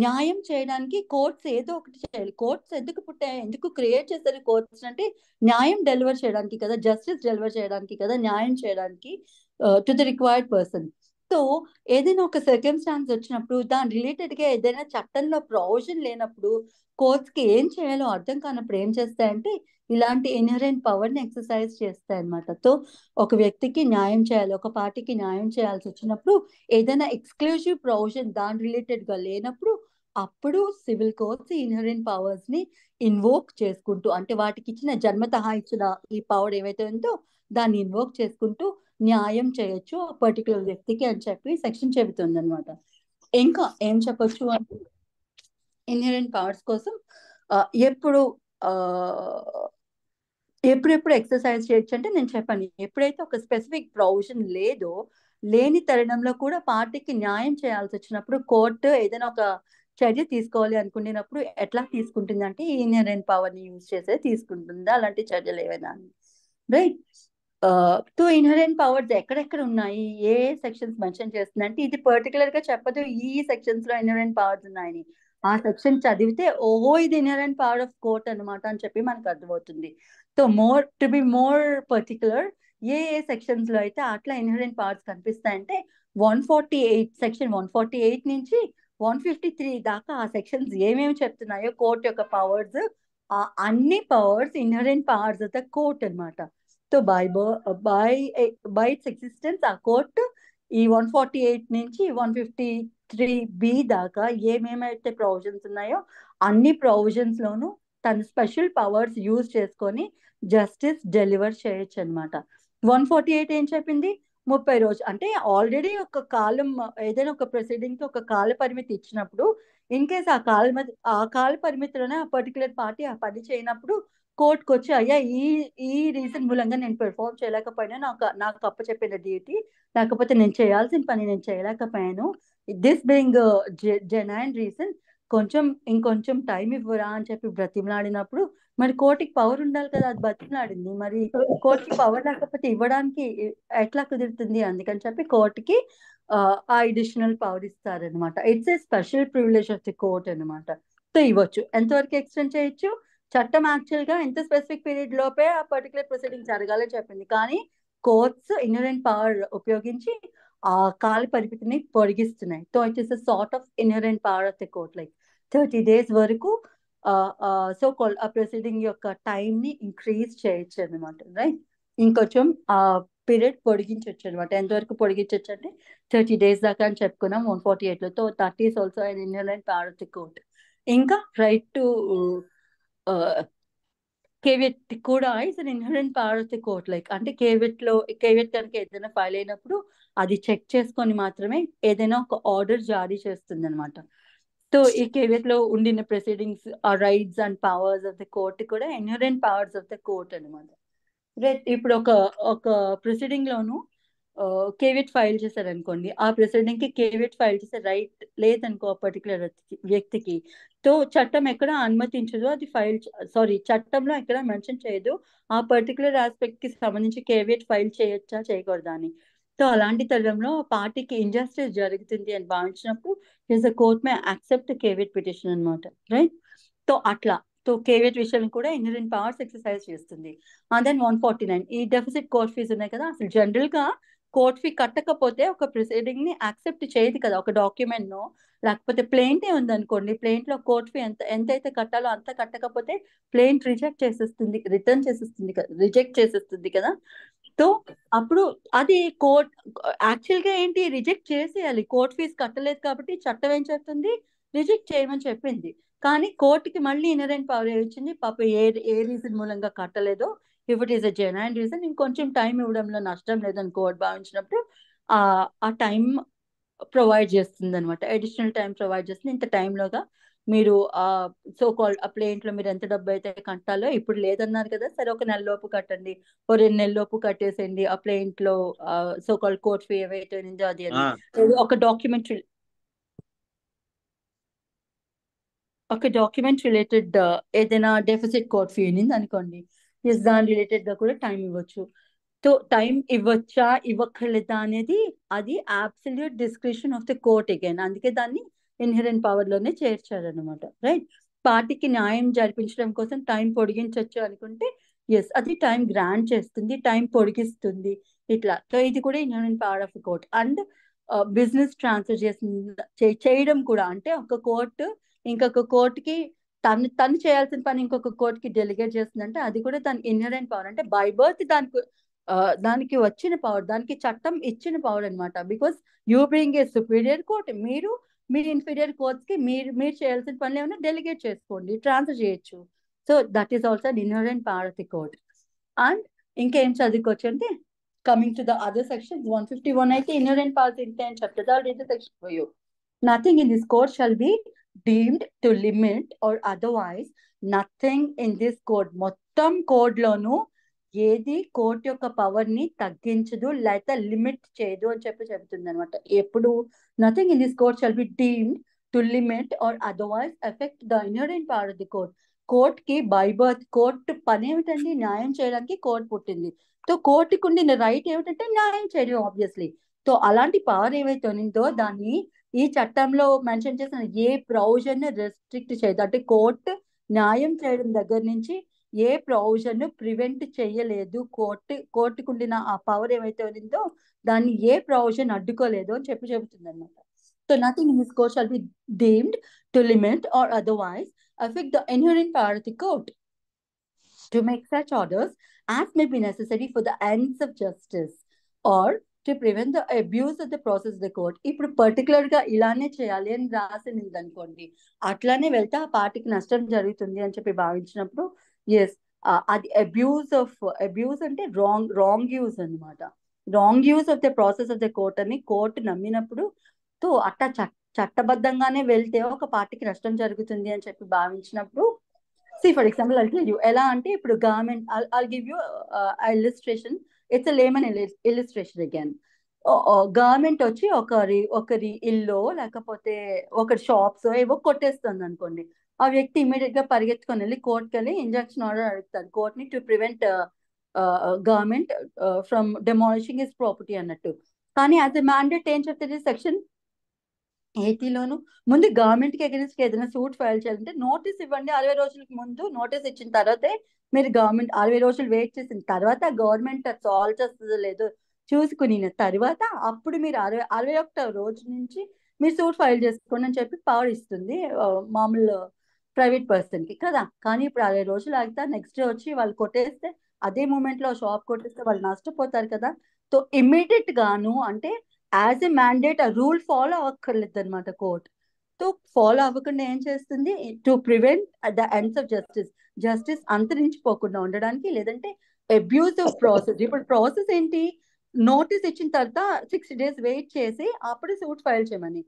Speaker 1: న్యాయం చేయడానికి కోర్ట్స్ ఏదో ఒకటి చేయాలి. కోర్ట్స్ ఎందుకు పుట్టాయి, ఎందుకు క్రియేట్ చేశారు కోర్ట్స్ అంటే న్యాయం డెలివర్ చేయడానికి కదా, జస్టిస్ డెలివర్ చేయడానికి కదా, న్యాయం చేయడానికి to the required person. So ఏదైనా ఒక సర్కమ్స్టాన్స్ వచ్చినప్పుడు దాని రిలేటెడ్ గా ఏదైనా చట్టంలో ప్రొవిజన్ లేనప్పుడు కోర్ట్స్ కి ఏం చేయాలో అర్థం కానప్పుడు ఏం చేస్తాయంటే ఇలాంటి ఇన్హెరెంట్ పవర్ ని ఎక్సర్సైజ్ చేస్తాయి అనమాట. సో ఒక వ్యక్తికి న్యాయం చేయాలి, ఒక పార్టీకి న్యాయం చేయాల్సి వచ్చినప్పుడు ఏదైనా ఎక్స్క్లూజివ్ ప్రొవిజన్ దాని రిలేటెడ్ గా లేనప్పుడు అప్పుడు సివిల్ కోర్ట్స్ ఇన్హెరెంట్ పవర్స్ ని ఇన్వోక్ చేసుకుంటూ, అంటే వాటికి ఇచ్చిన జన్మతహా ఇచ్చిన ఈ పవర్ ఏవైతే ఉందో దాన్ని ఇన్వోక్ చేసుకుంటూ న్యాయం చేయొచ్చు ఆ పర్టికులర్ వ్యక్తికి అని చెప్పి సెక్షన్ చెబుతుంది అనమాట. ఇంకా ఏం చెప్పొచ్చు అంటే ఇన్హెరెంట్ పవర్స్ కోసం ఎప్పుడు ఎప్పుడెప్పుడు ఎక్సర్సైజ్ చేయొచ్చు అంటే నేను చెప్పాను, ఎప్పుడైతే ఒక స్పెసిఫిక్ ప్రొవిజన్ లేని తరుణంలో కూడా పార్టీకి న్యాయం చేయాల్సి వచ్చినప్పుడు కోర్టు ఏదైనా ఒక చర్య తీసుకోవాలి అనుకునేటప్పుడు ఎట్లా తీసుకుంటుంది అంటే ఇన్హెరెంట్ పవర్ ని యూజ్ చేసే తీసుకుంటుంది అలాంటి చర్యలు ఏవైనా, రైట్. సో ఇన్హెరెంట్ పవర్స్ ఎక్కడెక్కడ ఉన్నాయి, ఏ సెక్షన్స్ మెన్షన్ చేస్తుంది అంటే ఇది పర్టికులర్ గా చెప్పదు ఈ సెక్షన్స్ లో ఇన్హెరెంట్ పవర్స్ ఉన్నాయని. ఆ సెక్షన్ చదివితే ఓహో ఇది ఇన్హెరెంట్ పవర్ ఆఫ్ కోర్ట్ అనమాట అని చెప్పి మనకు అర్థమవుతుంది. So to be more particular A sections లో అయితే అట్లా ఇన్హెరెంట్ పవర్స్ కనిపిస్తాయంటే 148 సెక్షన్ 148 నుంచి 153 దాకా ఆ సెక్షన్స్ ఏమేమి చెప్తున్నాయో కోర్ట్ యొక్క పవర్స్, అన్ని powers inherent powers of the court అనమాట. సో బై ఇట్స్ ఎగ్జిస్టెన్స్ ఆ కోర్టు ఈ 148 నుంచి 153B దాకా ఏమేమైతే ప్రొవిజన్స్ ఉన్నాయో అన్ని ప్రొవిజన్స్ లోనూ తన స్పెషల్ పవర్స్ యూజ్ చేసుకొని జస్టిస్ డెలివర్ చేయొచ్చు అనమాట. 148 ఏం చెప్పింది, 30 రోజులు అంటే ఆల్రెడీ ఒక కాలం ఏదైనా ఒక ప్రొసీడింగ్ కి ఒక కాల పరిమితి ఇచ్చినప్పుడు ఇన్ కేస్ ఆ కాల పరిమితిలోనే ఆ పర్టికులర్ పార్టీ ఆ పని చేయనప్పుడు కోర్టుకు వచ్చి అయ్యా ఈ రీజన్ మూలంగా నేను పెర్ఫార్మ్ చేయలేకపోయినా, నాకు అప్పచెప్పిన డ్యూటీ లేకపోతే నేను చేయాల్సిన పని నేను చేయలేకపోయాను, దిస్ బీయింగ్ జెన్యూన్ రీజన్ ఇంకొంచెం టైం ఇవ్వరా అని చెప్పి బ్రతిమలాడినప్పుడు మరి కోర్టుకి పవర్ ఉండాలి కదా, అది బ్రతిమలాడింది, మరి కోర్టుకి పవర్ లేకపోతే ఇవ్వడానికి ఎట్లా కుదురుతుంది, అందుకని చెప్పి కోర్టుకి ఆ అడిషనల్ పవర్ ఇస్తారనమాట. It's a special privilege of the court అనమాట. సో ఇవ్వచ్చు. ఎంతవరకు ఎక్స్టెండ్ చేయొచ్చు, చట్టం యాక్చువల్ గా ఇంత స్పెసిఫిక్ పీరియడ్ లోపే ఆ పర్టికులర్ ప్రొసీడింగ్ జరగాలని చెప్పింది కానీ కోర్ట్స్ ఇన్హెరెంట్ పవర్ ఉపయోగించి ఆ కాల పరిమితిని పొడిగిస్తున్నాయి. So it is a sort of inherent power of the court. Like 30 days వరకు సో కాల్డ్ ఆ ప్రొసీడింగ్ యొక్క టైం ని ఇంక్రీజ్ చేయొచ్చు అనమాట, రైట్. ఇంకొంచెం ఆ పీరియడ్ పొడిగించవచ్చు అనమాట. ఎంతవరకు పొడిగించవచ్చు అంటే 30 days దాకా అని చెప్పుకున్నాం 148 లో. So that is also an inherent power of the court. ఇంకా రైట్ టు కేవియట్ కూడా is an inherent power of the court. Like అంటే కేవియట్ కనుక ఏదైనా ఫైల్ అయినప్పుడు అది చెక్ చేసుకొని మాత్రమే ఏదైనా ఒక ఆర్డర్ జారీ చేస్తుంది అనమాట. సో ఈ కేవియట్ లో ఉండిన ప్రొసీడింగ్స్ ఆ rights and powers of the court కూడా inherent powers of the court అనమాట. రైట్. ఇప్పుడు ఒక ప్రొసీడింగ్ లోను కేవియట్ ఫైల్ చేశారు అనుకోండి, ఆ ప్రొసీడింగ్ కి కేవియట్ ఫైల్ చేసే రైట్ లేదనుకో ఆ పర్టికులర్ వ్యక్తికి, తో చట్టం ఎక్కడ అనుమతించదు అది చట్టంలో ఎక్కడ మెన్షన్ చేయదు ఆ పర్టికులర్ ఆస్పెక్ట్ కి సంబంధించి కేవియట్ ఫైల్ చేయొచ్చా చేయకూడదా అని. సో అలాంటి తరుణంలో పార్టీకి ఇంజస్టిస్ జరుగుతుంది అని భావించినప్పుడు court may accept caveat petition అనమాట, రైట్? సో అట్లా కేవియట్ విషయం కూడా ఇన్హెరెంట్ పవర్స్ ఎక్సర్సైజ్ చేస్తుంది. దెన్ 149 ఈ డెఫిసిట్ కోర్ట్ ఫీజు ఉన్నాయి కదా, అసలు జనరల్ గా కోర్ట్ ఫీ కట్టకపోతే ఒక ప్రొసీడింగ్ ని యాక్సెప్ట్ చేయదు కదా, ఒక డాక్యుమెంట్ నో. లేకపోతే ప్లెయింటే ఉందనుకోండి, ప్లెయింట్ లో కోర్ట్ ఫీ ఎంతైతే కట్టాలో అంత కట్టకపోతే ప్లెయింట్ రిజెక్ట్ చేసేస్తుంది, రిజెక్ట్ చేసేస్తుంది కదా. సో అప్పుడు అది కోర్ట్ యాక్చువల్ గా ఏంటి, రిజెక్ట్ చేసేయాలి. కోర్ట్ ఫీజు కట్టలేదు కాబట్టి చట్టం ఏం చెప్తుంది, రిజెక్ట్ చేయమని చెప్పింది. కానీ కోర్టుకి మళ్ళీ ఇన్హెరెంట్ పవర్ ఇచ్చింది, పాప ఏ రీజన్ మూలంగా కట్టలేదో, if it is a genuine reason, ఇంకొంచెం టైం ఇవ్వడంలో నష్టం లేదని కోర్టు భావించినప్పుడు ఆ టైం ప్రొవైడ్ చేస్తుంది అనమాట. అడిషనల్ టైం ప్రొవైడ్ చేస్తుంది. ఇంత టైంలోగా మీరు సో కాల్డ్ ఆ ప్లేంట్ లో మీరు ఎంత డబ్బు అయితే కట్టాలో, ఇప్పుడు లేదన్నారు కదా, సరే ఒక నెల లోపు కట్టండి, ఓ 2 నెలల లోపు కట్టేసేయండి ఆ ప్లేంట్ లో సో కాల్డ్ కోర్ట్ ఫీ ఏవైతే ఉందో అది అని ఒక డాక్యుమెంట్ రిలేటెడ్ ఏదైనా డెఫిసిట్ కోర్ట్ ఫీ ఉంది అనుకోండి, దాని రిలేటెడ్ గా కూడా టైం ఇవ్వచ్చు. సో టైం ఇవ్వచ్చా ఇవ్వక్కర్లేదా అనేది అది absolute description of the court again. అందుకే దాన్ని ఇన్హెరెంట్ పవర్ లోనే చేర్చారనమాట, రైట్? పార్టీకి న్యాయం జరిపించడం కోసం టైం పొడిగించవచ్చు అనుకుంటే ఎస్, అది టైం గ్రాంట్ చేస్తుంది, టైం పొడిగిస్తుంది ఇట్లా. సో ఇది కూడా inherent power of the court. And business transfer చేయడం కూడా, అంటే ఒక కోర్టు ఇంకొక కోర్టుకి తను చేయాల్సిన పని ఇంకొక కోర్టుకి డెలిగేట్ చేస్తుందంటే అది కూడా దాని ఇన్హెరెంట్ పవర్. అంటే బై బర్త్ దానికి వచ్చిన పవర్, దానికి చట్టం ఇచ్చిన పవర్ అనమాట. Because you bring A superior court, మీరు ఇన్ఫీరియర్ కోర్ట్స్ కి మీరు చేయాల్సిన పనులు ఏమైనా డెలిగేట్ చేసుకోండి, ట్రాన్స్ఫర్ చేయొచ్చు. So that is also inherent power of the court. And ఇంకేం చదువుకోవచ్చు అంటే, coming to the other section 151 అయితే ఇన్హెరెంట్ పవర్స్ ఇంతే అని చెప్తుంది. I'll read the section for you. Nothing in this code shall be deemed to limit or otherwise. Nothing in this code, మొత్తం code లోను ఏది court యొక్క పవర్ ని తగ్గించదు లేదా limit చేయదు అని చెప్తుంది అనమాట. ఎప్పుడు nothing in this court shall be deemed to limit or otherwise effect the inherent power of the court. Court కి బై బర్త్ కోర్టు పని ఏమిటండి, న్యాయం చేయడానికి కోర్టు పుట్టింది. సో కోర్టుకు ఉండిన రైట్ ఏమిటంటే న్యాయం చేయడం ఆబ్వియస్లీ. సో అలాంటి పవర్ ఏవైతే ఉందో దాన్ని ఈ చట్టంలో మెన్షన్ చేసిన ఏ ప్రొవిజన్ రెస్ట్రిక్ట్ చేయదు. అంటే కోర్టు న్యాయం చేయడం దగ్గర నుంచి ఏ ప్రొవిజన్ ప్రివెంట్ చేయలేదు. కోర్టుకు ఉండిన ఆ పవర్ ఏమైతే ఉందో దాన్ని ఏ ప్రొవిజన్ అడ్డుకోలేదు అని చెప్తుంది అనమాట. So nothing in this court shall be deemed to limit or otherwise affect the inherent power of the court to make such orders as may be necessary for the ends of justice or to prevent the abuse of the process of the court. ఇప్పుడు particular గా ఇలానే చేయాలి అని రాసింది అనుకోండి, అట్లానే వెళ్తే ఆ పార్టీకి నష్టం జరుగుతుంది అని చెప్పి భావించినప్పుడు ఎస్, అది అబ్యూస్ అంటే రాంగ్ యూజ్ అనమాట. Wrong use of the process of the court అని కోర్టు నమ్మినప్పుడు తో అట్లా చట్టబద్ధంగానే వెళ్తే ఒక పార్టీకి నష్టం జరుగుతుంది అని చెప్పి భావించినప్పుడు, for example I'll tell you ఎలా అంటే, ఇప్పుడు government I'll give you illustration. It's a layman illustration again. Government వచ్చి ఒకరి ఇల్లు లేకపోతే ఒకరి షాప్స్ ఏవో కొట్టేస్తుంది అనుకోండి, ఆ వ్యక్తి ఇమీడియట్ గా పరిగెత్తుకొని వెళ్ళి కోర్టుకి వెళ్ళి ఇంజక్షన్ ఆర్డర్ అడుగుతారు కోర్టుని to prevent government from demolishing his property అన్నట్టు. కానీ యాజ్ ఎ మ్యాండేట్ ఏం చెప్తుంది సెక్షన్ 80లోను, ముందు గవర్నమెంట్ కి అగెన్స్ట్ ఏదైనా సూట్ ఫైల్ చేయాలంటే నోటీస్ ఇవ్వండి. 60 రోజులకు ముందు నోటీస్ ఇచ్చిన తర్వాతే మీరు గవర్నమెంట్ 60 రోజులు వెయిట్ చేసిన తర్వాత గవర్నమెంట్ సాల్వ్ చేస్తుందో లేదో చూసుకుని తర్వాత అప్పుడు మీరు 61వ రోజు నుంచి మీరు సూట్ ఫైల్ చేసుకోండి అని చెప్పి పవర్ ఇస్తుంది మామూలు ప్రైవేట్ పర్సన్ కి కదా. కానీ ఇప్పుడు 60 రోజులు ఆగితే నెక్స్ట్ డే వచ్చి వాళ్ళు కొట్టేస్తే, అదే మూమెంట్ లో షాప్ కొట్టేస్తే వాళ్ళు నష్టపోతారు కదా. సో ఇమ్మీడియట్ గాను అంటే యాజ్ ఎ మ్యాండేట్ ఆ రూల్ ఫాలో అవ్వక్కర్లేదు అనమాట కోర్ట్. సో ఫాలో అవ్వకుండా ఏం చేస్తుంది, to prevent the ends of justice అంతరించిపోకుండా ఉండడానికి, లేదంటే అబ్యూజ్ ఆఫ్ ప్రాసెస్. ఇప్పుడు ప్రాసెస్ ఏంటి, నోటీస్ ఇచ్చిన తర్వాత 60 days వెయిట్ చేసి అప్పుడు సూట్ ఫైల్ చేయమని.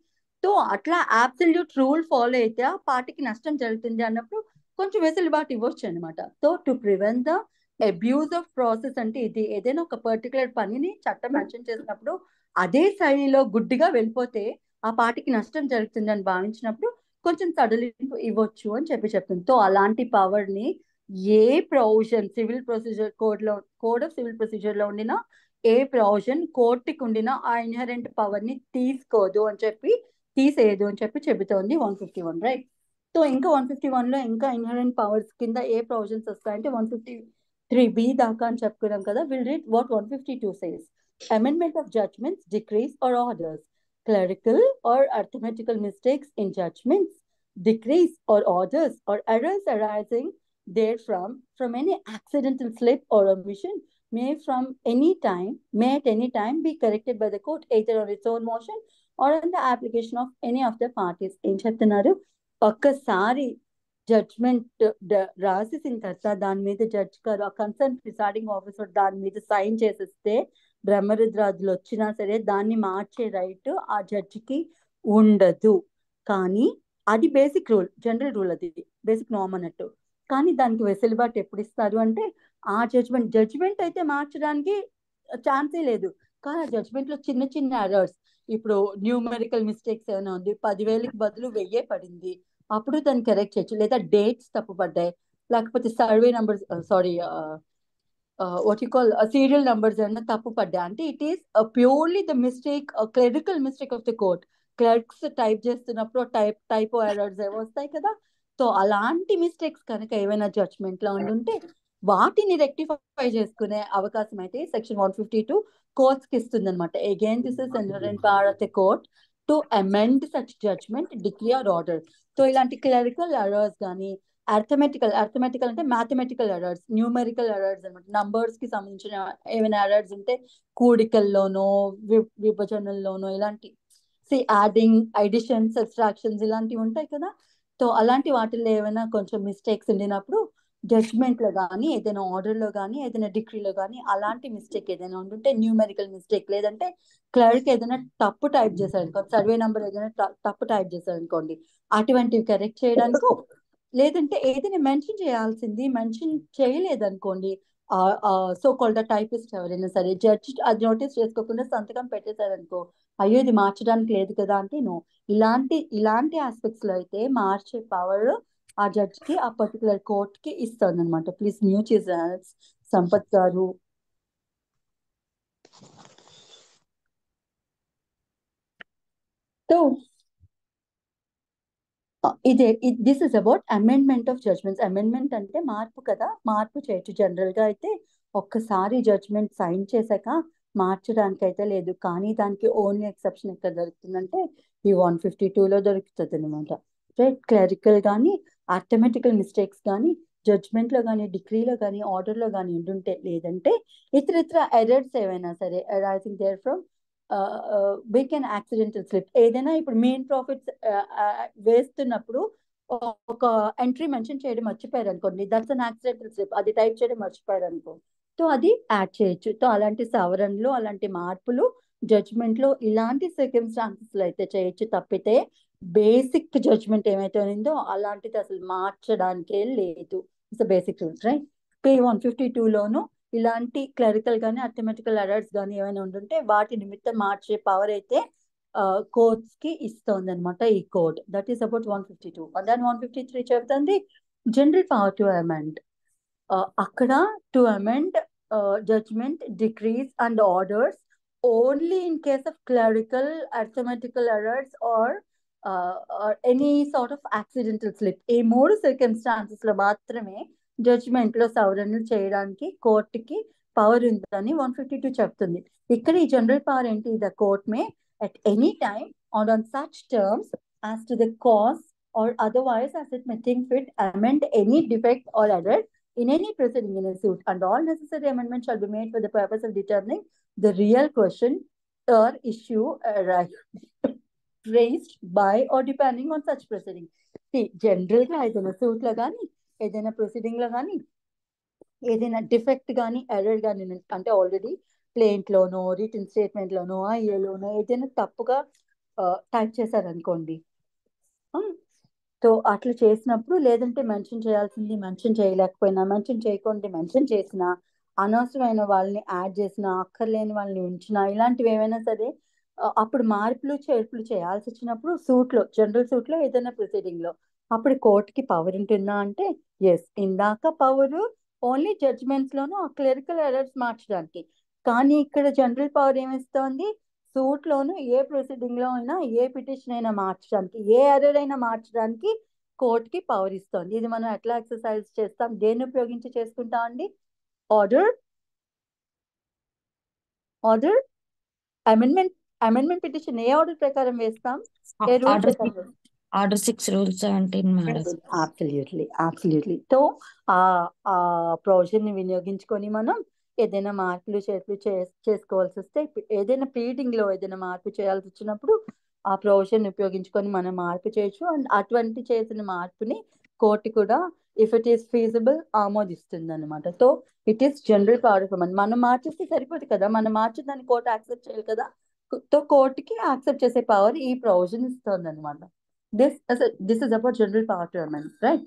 Speaker 1: సో అట్లా అబ్సల్యూట్ రూల్ ఫాలో అయితే ఆ పార్టీకి నష్టం జరుగుతుంది అన్నప్పుడు కొంచెం వెసులుబాటు ఇవ్వచ్చు అనమాట. So to prevent the abuse of process అంటే ఇది ఏదైనా ఒక పర్టికులర్ పనిని చట్టం మెన్షన్ చేసినప్పుడు అదే శైలిలో గుడ్డిగా వెళ్ళిపోతే ఆ పార్టీకి నష్టం జరుగుతుంది అని భావించినప్పుడు కొంచెం సడలింపు ఇవ్వచ్చు అని చెప్తుంది. సో అలాంటి పవర్ ని ఏ provision civil procedure code of civil procedure లో ఉండినా ఏ ప్రొవిజన్ కోర్టుకి ఉండిన ఆ ఇన్హరెంట్ పవర్ ని తీసేయదు అని చెప్పి చెబుతోంది 151, రైట్? సో ఇంకా 151 లో ఇంకా ఇన్హరెంట్ పవర్స్ కింద ఏ ప్రొవిజన్స్ వస్తాయంటే 153B దాకా అని చెప్పుకున్నాం కదా. Will read what 152 says. Amendment of judgments, decrees or orders. Clerical or arithmetical mistakes in judgments, decrees or orders or errors arising therefrom from any accidental slip or omission may at any time be corrected by the court either on its own motion or on the application of any of the parties. ఏం చెప్తున్నారు? ఒక్కసారి judgement రాసేసిన తర్వాత దాని మీద judge గారు ఆ concern presiding officer దాని మీద సైన్ చేసేస్తే బ్రహ్మరుద్రాదులు వచ్చినా సరే దాన్ని మార్చే రైట్ ఆ జడ్జికి ఉండదు. కానీ అది బేసిక్ రూల్, జనరల్ రూల్, అది బేసిక్ నార్మ్ అన్నట్టు. కానీ దానికి వెసులుబాటు ఎప్పుడు ఇస్తారు అంటే ఆ జడ్జిమెంట్ అయితే మార్చడానికి ఛాన్సే లేదు. కానీ ఆ జడ్జిమెంట్ లో చిన్న చిన్న ఎర్రర్స్, ఇప్పుడు న్యూమెరికల్ మిస్టేక్స్ ఏమైనా ఉంది, 10,000కి బదులు 1000 పడింది, అప్పుడు దాన్ని కరెక్ట్ చేయొచ్చు. లేదా డేట్స్ తప్పు పడ్డాయి, లేకపోతే survey numbers what you call serial numbers ఏమైనా తప్పు పడ్డాయి అంటే it is purely the mistake, clerical mistake of the court. Clerks type చేస్తున్నప్పుడు టైపో ఎర్రర్స్ ఏవో వస్తాయి కదా. సో అలాంటి మిస్టేక్స్ కనుక ఏమైనా జడ్జ్మెంట్ లో ఉండుంటే వాటిని రెక్టిఫై చేసుకునే అవకాశం అయితే సెక్షన్ 152 కోర్ట్స్ కి ఇస్తుంది అనమాట. Again this is inherent power of the court to amend such judgement, decree or order. So ఇలాంటి క్లరికల్ ఎర్రర్స్ కానీ అర్థమెటికల్ అంటే మ్యాథమెటికల్ ఎర్రర్స్, న్యూమెరికల్ ఎర్రర్స్ అనమాట, నంబర్స్ కి సంబంధించిన ఏమైనా ఎర్రర్స్ ఉంటే కూడికల్లోనో విభజనల్లోనో ఇలాంటి యాడింగ్, అడిషన్, సబ్ట్రాక్షన్స్ ఇలాంటివి ఉంటాయి కదా. సో అలాంటి వాటిల్లో ఏమైనా కొంచెం మిస్టేక్స్ ఉండినప్పుడు జడ్జ్మెంట్ లో కానీ ఏదైనా ఆర్డర్ లో కానీ ఏదైనా డిగ్రీలో కానీ అలాంటి మిస్టేక్ ఏదైనా ఉంటుంటే, న్యూమెరికల్ మిస్టేక్ లేదంటే క్లర్క్ ఏదైనా తప్పు టైప్ చేశారనుకోండి, సర్వే నెంబర్ ఏదైనా తప్పు టైప్ చేశారనుకోండి, అటువంటివి కరెక్ట్ చేయడానికి, లేదంటే ఏదైనా మెన్షన్ చేయాల్సింది మెన్షన్ చేయలేదనుకోండి, సో కాల్డ్ టైపిస్ట్ ఎవరైనా సరే జడ్జి అది నోటీస్ చేసుకోకుండా సంతకం పెట్టేశారనుకో, అయ్యో ఇది మార్చడానికి లేదు కదా అంటే నో, ఇలాంటి ఆస్పెక్ట్స్ లో అయితే మార్చే పవర్ ఆ జడ్జ్ కి ఆ పర్టికులర్ కోర్ట్ కి ఇస్తుంది అనమాట. ప్లీజ్ మ్యూట్ యువర్ సంపత్ గారు. So this is about amendment of judgements. Amendment అంటే మార్పు కదా, మార్పు చేయొచ్చు. జనరల్ గా అయితే ఒక్కసారి జడ్జ్మెంట్ సైన్ చేశాక మార్చడానికి అయితే లేదు. కానీ దానికి ఓన్లీ ఎక్సెప్షన్ ఎక్కడ దొరుకుతుందంటే ఈ 152లో దొరుకుతుంది అనమాట. రైట్? క్లరికల్ కానీ అర్థమెటికల్ మిస్టేక్స్ కానీ జడ్జ్మెంట్ లో కానీ డిగ్రీలో కానీ ఆర్డర్ లో కానీ ఉండుంటే, లేదంటే ఇతర ఎర్రర్స్ ఏవైనా సరే arising therefrom big and accidental slip. ఏదైనా ఇప్పుడు మెయిన్ ప్రాఫిట్స్ వేస్తున్నప్పుడు ఒక ఎంట్రీ మెన్షన్ చేయడం మర్చిపోయారు అనుకోండి, దట్స్ అన్ యాక్సిడెంటల్ స్లిప్, అది టైప్ చేయడం మర్చిపోయారు అనుకో, సో అది యాడ్ చేయొచ్చు. సో అలాంటి సవరణలు, అలాంటి మార్పులు జడ్జ్మెంట్ లో ఇలాంటి సర్కమ్స్టాన్సెస్ లో అయితే చేయొచ్చు. తప్పితే బేసిక్ జడ్జ్మెంట్ ఏమైతే ఉందో అలాంటిది అసలు మార్చడానికే లేదు. It's basic rule, right? P152లోను ఇలాంటి క్లరికల్ కానీ అర్థమెటికల్ ఎర్రర్స్ కానీ ఏమైనా ఉంటుంటే వాటి నిమిత్తం మార్చే పవర్ అయితే కోర్ట్స్ కి ఇస్తుంది అనమాట ఈ code. That is about 152. And then 153 చెప్తుంది జనరల్ పవర్ టు అమెండ్. అక్కడ to amend judgement, decrees and orders only in case of clerical, arithmetical errors or any sort of accidental slip. ఈ 3 circumstances లో మాత్రమే judgement లో సవరణలు చేయడానికి కోర్టుకి power ఉందని 152 చెప్తుంది. ఇక్కడ ఈ జనరల్ పవర్ ఏంటి? The court may at any time or on such terms as to the cause or otherwise as it may think fit amend any defect or error in any proceeding in a suit, and all necessary amendments shall be made for the purpose of determining the real question or issue raised by or depending on such proceeding. See, general గా ఏదైనా suit లో కానీ ఏదైనా proceeding లో కానీ ఏదైనా defect కానీ error కానీ అంటే ఆల్రెడీ ప్లేంట్ లోనో రిటన్ స్టేట్మెంట్ లోనో ఐఏలోనో ఏదైనా తప్పుగా టైప్ చేశారనుకోండి, సో అట్లా చేసినప్పుడు లేదంటే మెన్షన్ చేయాల్సింది మెన్షన్ చేయలేకపోయినా, మెన్షన్ చేయకుండా మెన్షన్ చేసిన, అనవసరమైన వాళ్ళని యాడ్ చేసిన, అక్కర్లేని వాళ్ళని ఉంచిన, ఇలాంటివి ఏమైనా సరే అప్పుడు మార్పులు చేర్పులు చేయాల్సి వచ్చినప్పుడు సూట్లో, జనరల్ సూట్లో ఏదైనా ప్రొసీడింగ్ లో అప్పుడు కోర్టుకి పవర్ ఉంటుందా అంటే ఎస్. ఇందాక పవర్ ఓన్లీ జడ్జ్మెంట్స్ లోనూ ఆ క్లరికల్ ఎర్రర్స్ మార్చడానికి, కానీ ఇక్కడ జనరల్ పవర్ ఏమిస్తోంది, సూట్ లోను ఏ ప్రొసీడింగ్ లో అయినా ఏ పిటిషన్ అయినా మార్చడానికి, ఏ ఎర్రర్ అయినా మార్చడానికి కోర్టుకి పవర్ ఇస్తోంది. ఇది మనం ఎట్లా ఎక్సర్సైజ్ చేస్తాం, దేన్ని ఉపయోగించి చేసుకుంటాం అండి? ఆర్డర్ అమెండ్మెంట్ పిటిషన్ ఏ ఆర్డర్ ప్రకారం వేస్తాం, ఏ రూల్
Speaker 6: ఆర్డర్
Speaker 1: ప్రకారం వేస్తాం?
Speaker 6: Order 6 rule 17 madam.
Speaker 1: Absolutely. So ఆ ప్రొవిజన్ ని వినియోగించుకొని మనం ఏదైనా మార్పులు చేర్పులు చేసుకోవాల్సి వస్తే, ఏదైనా ప్లీడింగ్ లో ఏదైనా మార్పు చేయాల్సి వచ్చినప్పుడు ఆ ప్రొవిజన్ ఉపయోగించుకొని మనం మార్పు చేయొచ్చు. అండ్ అటువంటి చేసిన మార్పుని కోర్టు కూడా ఇఫ్ ఇట్ ఈస్ ఫీజిబుల్ ఆమోదిస్తుంది అనమాట. So it is general power of మనం మార్చేస్తే సరిపోదు కదా, మనం మార్చిందని కోర్టు యాక్సెప్ట్ చేయాలి కదా. సో కోర్టుకి యాక్సెప్ట్ చేసే పవర్ ఈ ప్రొవిజన్ ఇస్తుంది అనమాట. This is about general power to amend, right?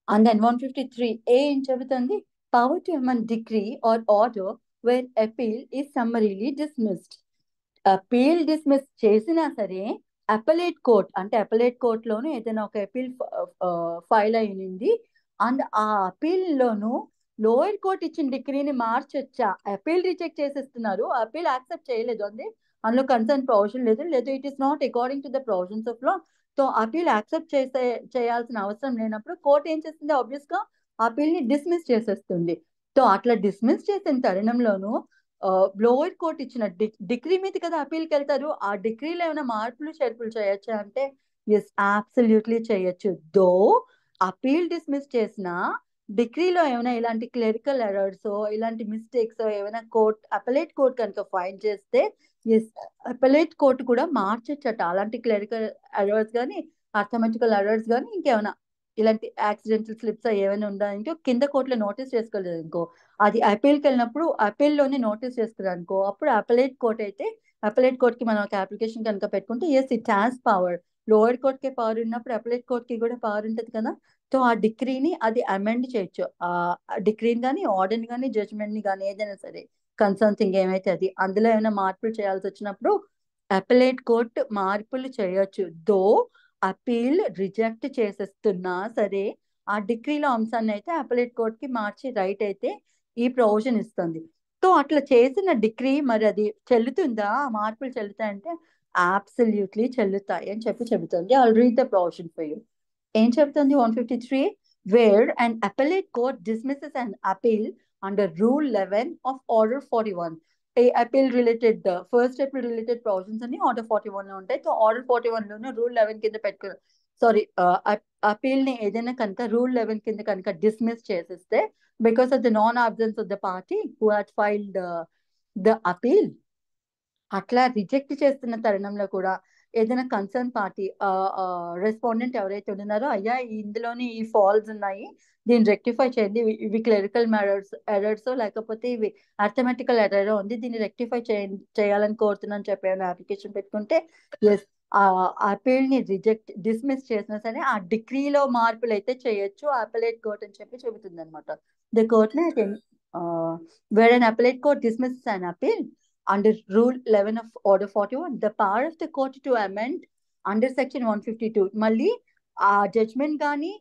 Speaker 1: And then 153A ఏం చెబుతుంది? Power to amend decree or order where appeal is summarily dismissed. Appeal dismiss చేసినా సరే అపలేట్ కోర్ట్, అంటే అపలేట్ కోర్టులోను ఏదైనా ఒక అపీల్ ఫైల్ అయింది అండ్ ఆ అపీల్ లోను lower court ఇచ్చిన డిగ్రీని మార్చొచ్చా? అపీల్ రిజెక్ట్ చేసేస్తున్నారు, అపీల్ యాక్సెప్ట్ చేయలేదు, అంది అందులో కన్సర్న్ ప్రొవిజన్ లేదు, it is not according to the provisions of law. So appeal accept చేయాల్సిన అవసరం లేనప్పుడు కోర్ట్ ఏం చేస్తుంది, ఆబ్వియస్ గా అపీల్ ని డిస్మిస్ చేసేస్తుంది. సో అట్లా డిస్మిస్ చేసిన తరుణంలోను లోయర్ కోర్ట్ ఇచ్చిన డిగ్రీ మీద కదా అపీల్కి వెళ్తారు. ఆ డిగ్రీలో ఏమైనా మార్పులు చేర్పులు చేయొచ్చా అంటే ఎస్, అబ్సల్యూట్లీ చేయొచ్చు. దో అపీల్ డిస్మిస్ చేసిన డిగ్రీలో ఏమైనా ఇలాంటి క్లరికల్ ఎర్రర్స్, ఇలాంటి మిస్టేక్స్ ఏమైనా అపలేట్ కోర్ట్ కనుక ఫైండ్ చేస్తే ఎస్, అపలేట్ కోర్ట్ కూడా మార్చొచ్చట. అలాంటి క్లరికల్ ఎర్రర్స్ కానీ, అర్థమెటికల్ ఎర్రర్స్ కానీ, ఇంకేమైనా ఇలాంటి యాక్సిడెంటల్ స్లిప్స్ ఏమైనా ఉండాలంటే కింద కోర్టులో నోటీస్ చేసుకోలేదు అనుకో, అది అపీల్కి వెళ్ళినప్పుడు అపీల్లోనే నోటీస్ చేసుకున్నారు అనుకో, అప్పుడు అపలేట్ కోర్ట్ అయితే అపలేట్ కోర్ట్కి మనం ఒక అప్లికేషన్ కనుక పెట్టుకుంటే yes, it has power. Lower కోర్ట్కి పవర్ ఉన్నప్పుడు అపలేట్ కోర్ట్కి కూడా పవర్ ఉంటుంది కదా. సో ఆ డిగ్రీని అది అమెండ్ చేయొచ్చు, ఆ డిగ్రీని కానీ, ఆర్డర్ని కానీ, జడ్జ్మెంట్ని కానీ, ఏదైనా సరే కన్సర్న్ థింగ్ ఏమైతే అది, అందులో ఏమైనా మార్పులు చేయాల్సి వచ్చినప్పుడు అపలేట్ కోర్ట్ మార్పులు చేయొచ్చు. దో అపీల్ రిజెక్ట్ చేసేస్తున్నా సరే ఆ డిగ్రీలో అంశాన్ని అయితే అపలేట్ కోర్ట్ కి మార్చి రైట్ అయితే ఈ ప్రొవిజన్ ఇస్తుంది. సో అట్లా చేసిన డిగ్రీ మరి అది చెల్లుతుందా, మార్పులు చెల్లుతాయంటే అబ్సల్యూట్లీ చెల్లుతాయి అని చెబుతుంది. I'll read the provision for you. ఏం చెబుతుంది 153? Where and appellate court dismisses and appeal under rule 11 of order 41. Appeal related first appeal related provisions అన్ని ఆర్డర్ 41 లో ఉంటాయి. సో ఆర్డర్ 41 లోనే రూల్ 11 కింద పెట్టుకున్నారు. సారీ, అపీల్ ని ఏదైనా కనుక రూల్ 11 కింద కనుక డిస్మిస్ చేసేస్తే because of the non absence of the party who had filed the appeal, అట్లా రిజెక్ట్ చేస్తున్న తరుణంలో కూడా ఏదైనా కన్సర్న్ పార్టీ రెస్పాండెంట్ ఎవరైతే ఉన్నారో, అయ్యా ఇందులోని ఈ ఫాల్స్ ఉన్నాయి, దీన్ని రెక్టిఫై చేయండి, ఇవి క్లరికల్ ఎర్రర్స్ లేకపోతే ఇవి అర్థమెటికల్ ఎర్రర్ ఉంది, దీన్ని రెక్టిఫై చేయాలని కోరుతున్నాను చెప్పి అప్లికేషన్ పెట్టుకుంటే ఎస్, ఆ అపీల్ ని డిస్మిస్ చేసినా సరే ఆ డిగ్రీలో మార్పులు అయితే చేయొచ్చు అపలేట్ కోర్ట్ అని చెప్పి చెబుతుంది అనమాట. The court wear an appellate court dismisses an appeal under rule 11 of order 41, the power of the court to amend under section 152. మళ్ళీ ఆ జడ్జ్మెంట్ కానీ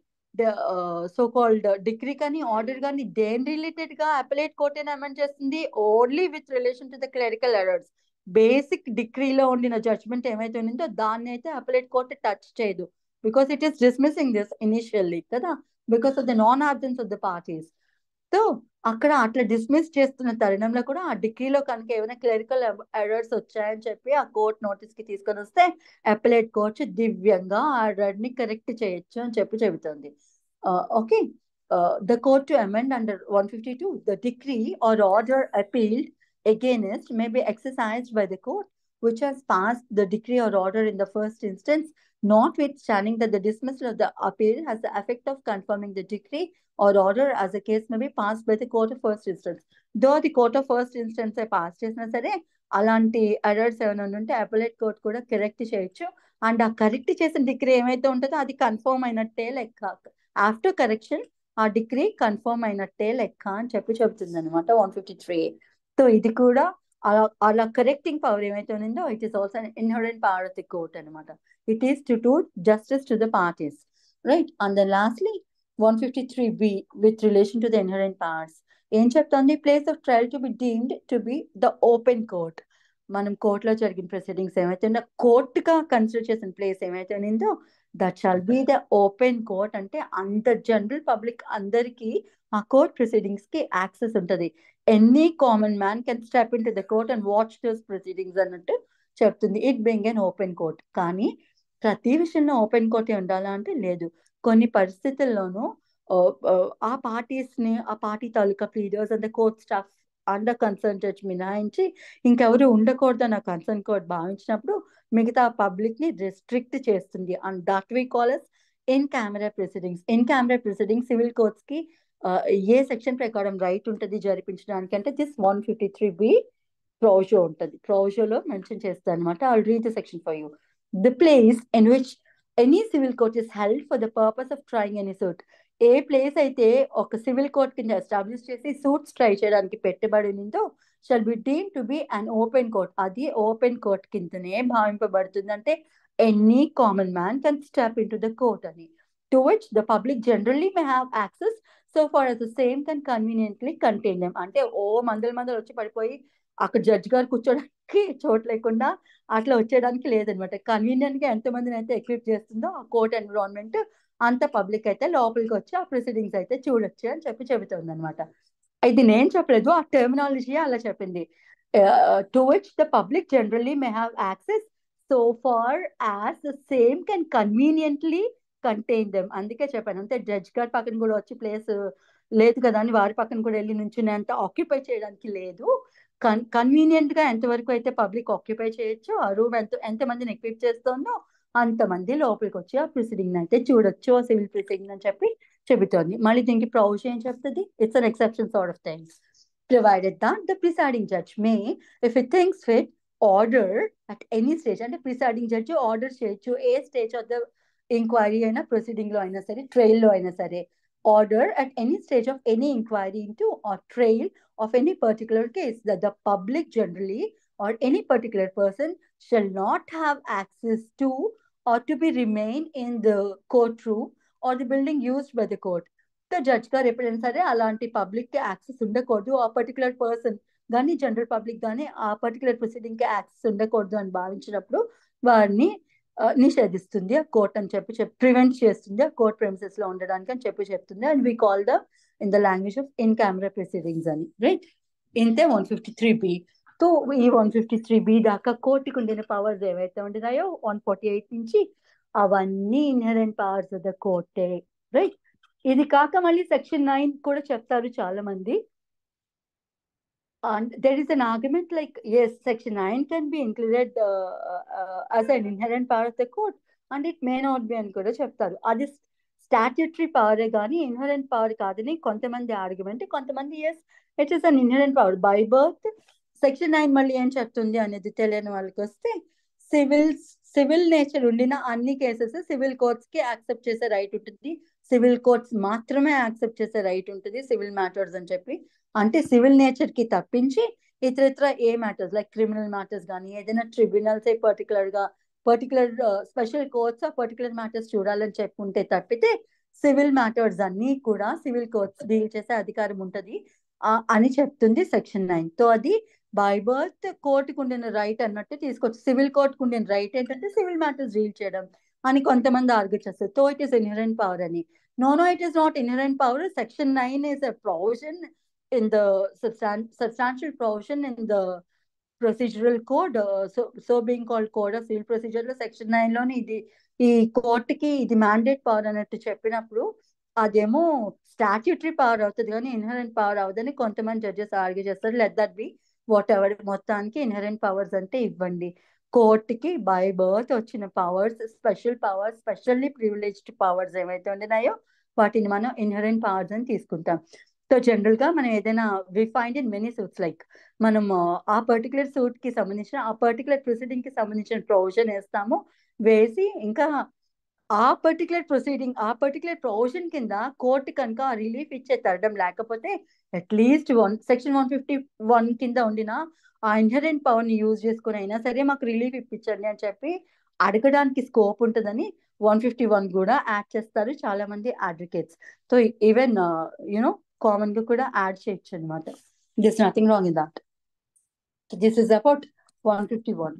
Speaker 1: సో కాల్డ్ డిగ్రీ కానీ ఆర్డర్ కానీ దేని రిలేటెడ్ గా అపలేట్ కోర్ట్ అని అమెండ్ చేస్తుంది, only with relation to the clerical errors. Basic డిగ్రీలో ఉండిన జడ్జ్మెంట్ ఏమైతే ఉండిందో దాన్ని అయితే అపలేట్ కోర్ట్ టచ్ చేయదు, because it is dismissing this initially కదా, because of the non absence of the parties. So అక్కడ అట్లా డిస్మిస్ చేస్తున్న తరుణంలో కూడా ఆ డిగ్రీలో కనుక ఏమైనా క్లరికల్ ఎర్రర్స్ వచ్చాయని చెప్పి ఆ కోర్ట్ నోటీస్ కి తీసుకొని వస్తే అపలేట్ కోర్ట్ దివ్యంగా ఆ ఎర్రర్ ని కరెక్ట్ చేయొచ్చు అని చెప్పి చెబుతుంది. Okay, the court to amend under 152, the degree or order appealed against may be exercised by the court which has passed the decree or order in the first instance, notwithstanding that the dismissal of the appeal has the effect of confirming the decree or order as the case may be passed by the court of first instance. Though the court of first instance pass చేసినా సరే అలాంటి errors ఏమైనా ఉంటే appellate court కూడా correct చేయొచ్చు. And ఆ correct చేసిన degree ఏమైతే ఉంటుందో అది కన్ఫర్మ్ అయినట్టే లెక్క, ఆఫ్టర్ కరెక్షన్ ఆ డిగ్రీ కన్ఫర్మ్ అయినట్టే లెక్క అని చెప్పి చెబుతుంది అనమాట 153. సో ఇది కూడా అలా కరెక్టింగ్ పవర్ ఏమైతే ఉందో it is also inherent power of the court అనమాట. It is to do justice to the parties, right? And then lastly 153B with relation to the inherent powers. ఏం చెప్తోంది? Place of trial to be deemed to be the open court. మనం కోర్టులో జరిగిన proceedings ఏమైతే ఉందో కోర్టుగా consider చేసిన place ఏమైతే ఉందో that shall be the open court. అంటే అంత జనరల్ పబ్లిక్ అందరికీ ఆ కోర్ట్ ప్రొసీడింగ్స్ కి యాక్సెస్ ఉంటుంది. Any common man can step in to the court and watch those proceedings అన్నట్టు చెప్తుంది. It being an open court. కానీ ప్రతి విషయంలో ఓపెన్ కోర్టే ఉండాలా అంటే లేదు. కొన్ని పరిస్థితుల్లోనూ ఆ పార్టీస్ ని, ఆ party taluka leaders and the court staff under concern judge మినహాయించి ఇంకెవరు ఉండకూడదని ఆ కన్సర్న్ కోర్ట్ భావించినప్పుడు మిగతా పబ్లిక్ ని రెస్ట్రిక్ట్ చేస్తుంది. And that we call as in camera proceedings. In camera proceedings civil courts కి ఏ సెక్షన్ ప్రకారం రైట్ ఉంటుంది జరిపించడానికి అంటే దిస్ 153B ప్రొవిజో ఉంటుంది. ప్రొవిజోలో మెన్షన్ చేస్తాను అనమాట. I'll read the section for you. The place in which any civil court is held for the purpose of trying any suit. ఏ place అయితే ఒక సివిల్ కోర్ట్ కింద ఎస్టాబ్లిష్ చేసి సూట్స్ ట్రై చేయడానికి పెట్టబడిందో shall be deem to be an open court. అది open court కిందనే భావింపబడుతుంది. అంటే any common man can step in to the court అని. To which the public generally may have access so far as the same can conveniently contain them. అంటే మందలు వచ్చి పడిపోయి అక్కడ జడ్జ్ గారు కూర్చోడానికి చోటు లేకుండా అట్లా వచ్చేయడానికి లేదనమాట. కన్వీనియంట్ గా ఎంతమందిని అయితే ఎక్విప్ చేస్తుందో ఆ కోర్ట్ ఎన్విరాన్మెంట్ అంత పబ్లిక్ అయితే లోపలికి వచ్చి ఆ ప్రొసీడింగ్స్ అయితే చూడొచ్చు అని చెబుతుంది అనమాట. ఇది నేను చెప్పలేదు, ఆ టెర్మినాలజీ అలా చెప్పింది. To which the public generally may have access so far as the same can conveniently contain them. అందుకే చెప్పాను. అంటే జడ్జ్ గారి పక్కన కూడా వచ్చి ప్లేస్ లేదు కదా అని వారి పక్కన కూడా వెళ్ళి నుంచునేంత ఆక్యుపై చేయడానికి లేదు. కన్వీనియంట్ గా ఎంతవరకు అయితే పబ్లిక్ ఆక్యుపై చేయొచ్చు, ఆ రూమ్ ఎంతమందిని ఎక్విప్ చేస్తుందో అంతమంది లోపలికి వచ్చి ఆ ప్రొసీడింగ్ అయితే చూడొచ్చు, ఆ సివిల్ ప్రొసీడింగ్ అని చెబుతోంది. మళ్ళీ దీనికి ప్రొవిజన్ ఏం చెప్తుంది? It's an exception sort of things provided that the presiding judge may, if it thinks fit, order at any stage. అంటే presiding judge ఆర్డర్ చేయొచ్చు ఏ స్టేజ్ ఆఫ్ ద ఎంక్వైరీ అయినా, ప్రొసీడింగ్ లో అయినా సరే, ట్రయల్ లో అయినా సరే. Order at any stage of any inquiry into or trial of any particular case that the public generally or any particular person shall not have access to or to be remain in the courtroom or the building used by the court. So judge గారు ఎప్పుడైనా సరే అలాంటి public కి access ఉండకూడదు, ఆ particular person కానీ general public కానీ ఆ పర్టికులర్ ప్రొసీడింగ్ కి యాక్సెస్ ఉండకూడదు అని భావించినప్పుడు వారిని నిషేధిస్తుంది ఆ కోర్ట్ అని ప్రివెంట్ చేస్తుంది ఆ కోర్ట్ ప్రెమిసెస్ లో ఉండడానికి అని చెప్తుంది. And we call the in the language of in camera proceedings అని. రైట్? ఇంతే 153B. సో ఈ 153B దాకా కోర్టుకు ఉండిన పవర్స్ ఏవైతే ఉండినాయో 148 నుంచి అవన్నీ ఇన్హెరెంట్ పవర్స్ ఆఫ్ ద కోర్టే. రైట్? ఇది కాక మళ్ళీ సెక్షన్ 9 కూడా చెప్తారు చాలా మంది. And there is an argument like, yes, section 9 can be included as an inherent power of the court and it may not be అని కూడా చెప్తారు. అది స్టాట్యూటరీ పవరే కానీ ఇన్హెరెంట్ పవర్ కాదని కొంతమంది ఆర్గ్యుమెంట్, కొంతమంది as it is an inherent power by birth. Section 9 మళ్ళీ ఏం చెప్తుంది అనేది తెలియని వాళ్ళకి వస్తే, సివిల్ నేచర్ ఉండిన అన్ని కేసెస్ సివిల్ కోర్ట్స్ కి యాక్సెప్ట్ చేసే రైట్ ఉంటుంది, సివిల్ కోర్ట్స్ మాత్రమే యాక్సెప్ట్ చేసే రైట్ ఉంటుంది సివిల్ మ్యాటర్స్ అని చెప్పి. అంటే సివిల్ నేచర్ కి తప్పించి ఇతర ఏ మ్యాటర్స్ లైక్ క్రిమినల్ మ్యాటర్స్ కానీ ఏదైనా ట్రిబ్యునల్స్ పర్టికులర్ స్పెషల్ కోర్ట్స్ ఆ పర్టికులర్ మ్యాటర్స్ చూడాలని చెప్పుకుంటే తప్పితే సివిల్ మ్యాటర్స్ అన్ని కూడా సివిల్ కోర్ట్స్ డీల్ చేసే అధికారం ఉంటుంది అని చెప్తుంది సెక్షన్ 9. తో అది బై బర్త్ కోర్టుకు ఉండిన రైట్ అన్నట్టు తీసుకోవచ్చు. సివిల్ కోర్టుకు ఉండిన రైట్ ఏంటంటే సివిల్ మ్యాటర్స్ డీల్ చేయడం అని కొంతమంది ఆర్గ్యూ చేస్తారు. తో ఇట్ ఈస్ ఇన్హెరెంట్ పవర్ అని. No, it is not inherent power. Section 9 is a provision in the substantial provision in the procedural code. So being called code of civil procedure లో section 9 లోని ఇది ఈ కోర్టుకి ఇది mandate power అన్నట్టు చెప్పినప్పుడు అదేమో స్టాట్యూటరీ పవర్ అవుతుంది కానీ ఇన్హెరెంట్ పవర్ అవుదని కొంతమంది జడ్జెస్ ఆర్గ్యూ చేస్తారు. Let that be what ever. మొత్తానికి ఇన్హెరెంట్ పవర్స్ అంటే ఇవ్వండి. కోర్టుకి బై బర్త్ వచ్చిన powers, special powers, specially privileged powers ఏవైతే ఉండినాయో వాటిని మనం ఇన్హెరెంట్ పవర్స్ అని తీసుకుంటాం. సో జనరల్ గా మనం ఏదైనా we find in many suits like మనం ఆ పర్టికులర్ సూట్ కి సంబంధించిన ఆ పర్టికులర్ ప్రొసీడింగ్ కి సంబంధించిన ప్రొవిజన్ వేస్తాము. వేసి ఇంకా ఆ పర్టికులర్ ప్రొవిజన్ కింద కోర్టు కనుక రిలీఫ్ ఇచ్చే తరడం లేకపోతే అట్లీస్ట్ సెక్షన్ 151 కింద ఉండిన ఆ ఇన్హెరెంట్ పవర్ ని యూజ్ చేసుకుని అయినా సరే మాకు రిలీఫ్ ఇప్పించండి అని చెప్పి అడగడానికి స్కోప్ ఉంటుందని 151 కూడా యాడ్ చేస్తారు చాలా మంది అడ్వకేట్స్. సో ఈవెన్ కామన్ గా కూడా యాడ్ చేయొచ్చు అనమాట. This nothing wrong in that. This is about 151.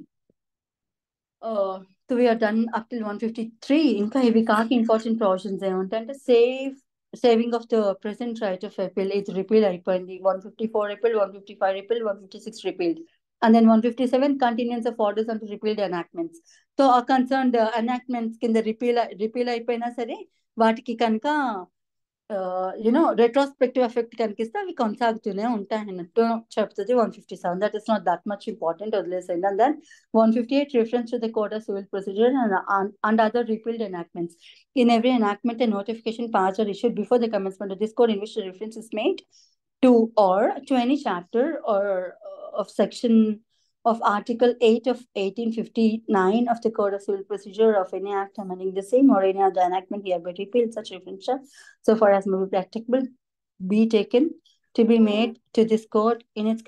Speaker 1: So we are done up till 153. ఇంకా ఇవి కాక ఇంపార్టెంట్ ప్రొవిజన్స్ ఏమంటే saving of the present right of appeal ఇది రిపీల్ అయిపోయింది. 154 repealed, 155 repealed, 156 repealed, and then 157 continuance of orders under repealed enactments. So ఆ concerned enactments కింద repeal అయిపోయినా సరే వాటికి కనుక రెట్రోస్పెక్టివ్ ఎఫెక్ట్ కనిపిస్తే అవి కొనసాగుతూనే ఉంటాయి అన్నట్టు చెప్తుంది 157. That is not that much important, వదిలేసేయండి. And then 158 reference to the Code of Civil Procedure and other repealed enactments. In every enactment, a notification passed or issued before the commencement of this code in which the reference is made to or to any chapter or of section of Article 8 of 1859 of the Code of Civil Procedure of any act amending the same or any other enactment hereby repealed, such reference shall, so far as may be practicable, be taken to be made to this code in its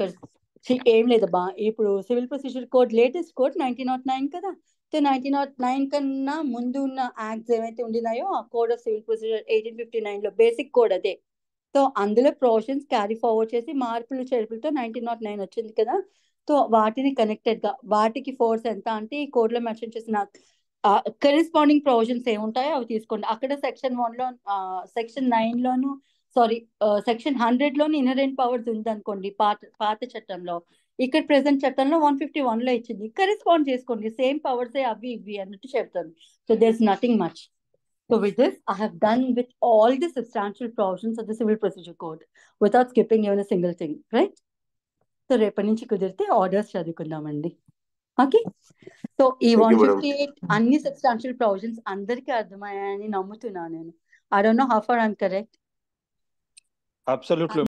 Speaker 1: ఏం లేదబ్బా. ఇప్పుడు civil procedure code latest code 1909 కదా. So 1909 కన్నా ముందు ఉన్న acts ఏవైతే ఉండినాయో ఆ code of civil procedure 1859 లో బేసిక్ కోడ్ అదే. సో అందులో ప్రొవిజన్స్ క్యారీ ఫార్వర్డ్ చేసి మార్పులు చేర్పులతో 1909 వచ్చింది కదా. సో వాటిని కనెక్టెడ్ గా వాటికి ఫోర్స్ ఎంత అంటే ఈ కోడ్ లో మెన్షన్ చేసిన కరెస్పాండింగ్ ప్రొవిజన్స్ ఏముంటాయో అవి తీసుకోండి. అక్కడ సెక్షన్ 1 లో సెక్షన్ 9 లోను సెక్షన్ 100 లోని ఇన్హరెంట్ పవర్స్ ఉందనుకోండి పాత చట్టంలో. ఇక్కడ ప్రెసెంట్ చట్టంలో 151 లో ఇచ్చింది. కరెస్పాండ్ చేసుకోండి, సేమ్ పవర్స్ అవి ఇవి అన్నట్టు చెప్తాను. So there is nothing much. So with this, I have done with all the substantial provisions of the Civil Procedure Code without skipping even a single thing, right? So రేపటి నుంచి కుదిరితే orders చదువుకుందామండి. Okay. So ఈ 158 అన్ని substantial provisions అందరికీ అర్థమయ్యాయని నమ్ముతున్నాను నేను. I don't know how far I'm correct.
Speaker 5: Absolutely